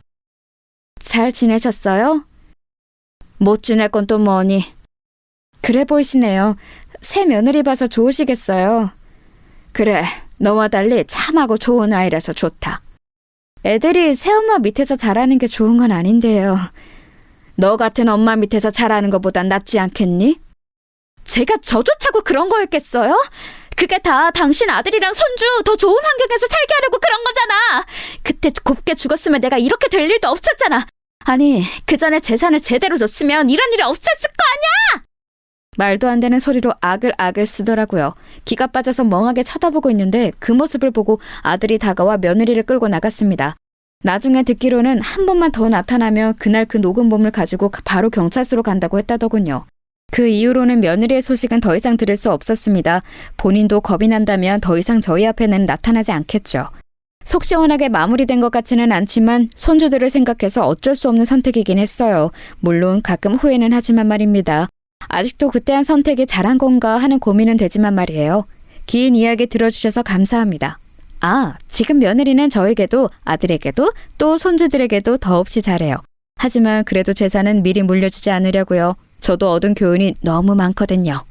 잘 지내셨어요? 못 지낼 건 또 뭐니? 그래 보이시네요. 새 며느리 봐서 좋으시겠어요. 그래, 너와 달리 참하고 좋은 아이라서 좋다. 애들이 새엄마 밑에서 자라는 게 좋은 건 아닌데요. 너 같은 엄마 밑에서 자라는 것보단 낫지 않겠니? 제가 저조차고 그런 거였겠어요? 그게 다 당신 아들이랑 손주 더 좋은 환경에서 살게 하려고 그런 거잖아. 그때 곱게 죽었으면 내가 이렇게 될 일도 없었잖아. 아니, 그 전에 재산을 제대로 줬으면 이런 일이 없었을 거 아니야! 말도 안 되는 소리로 아글아글 쓰더라고요. 기가 빠져서 멍하게 쳐다보고 있는데 그 모습을 보고 아들이 다가와 며느리를 끌고 나갔습니다. 나중에 듣기로는 한 번만 더 나타나면 그날 그 녹음본을 가지고 바로 경찰서로 간다고 했다더군요. 그 이후로는 며느리의 소식은 더 이상 들을 수 없었습니다. 본인도 겁이 난다면 더 이상 저희 앞에는 나타나지 않겠죠. 속 시원하게 마무리된 것 같지는 않지만 손주들을 생각해서 어쩔 수 없는 선택이긴 했어요. 물론 가끔 후회는 하지만 말입니다. 아직도 그때 한 선택이 잘한 건가 하는 고민은 되지만 말이에요. 긴 이야기 들어주셔서 감사합니다. 아, 지금 며느리는 저에게도 아들에게도 또 손주들에게도 더없이 잘해요. 하지만 그래도 재산은 미리 물려주지 않으려고요. 저도 얻은 교훈이 너무 많거든요.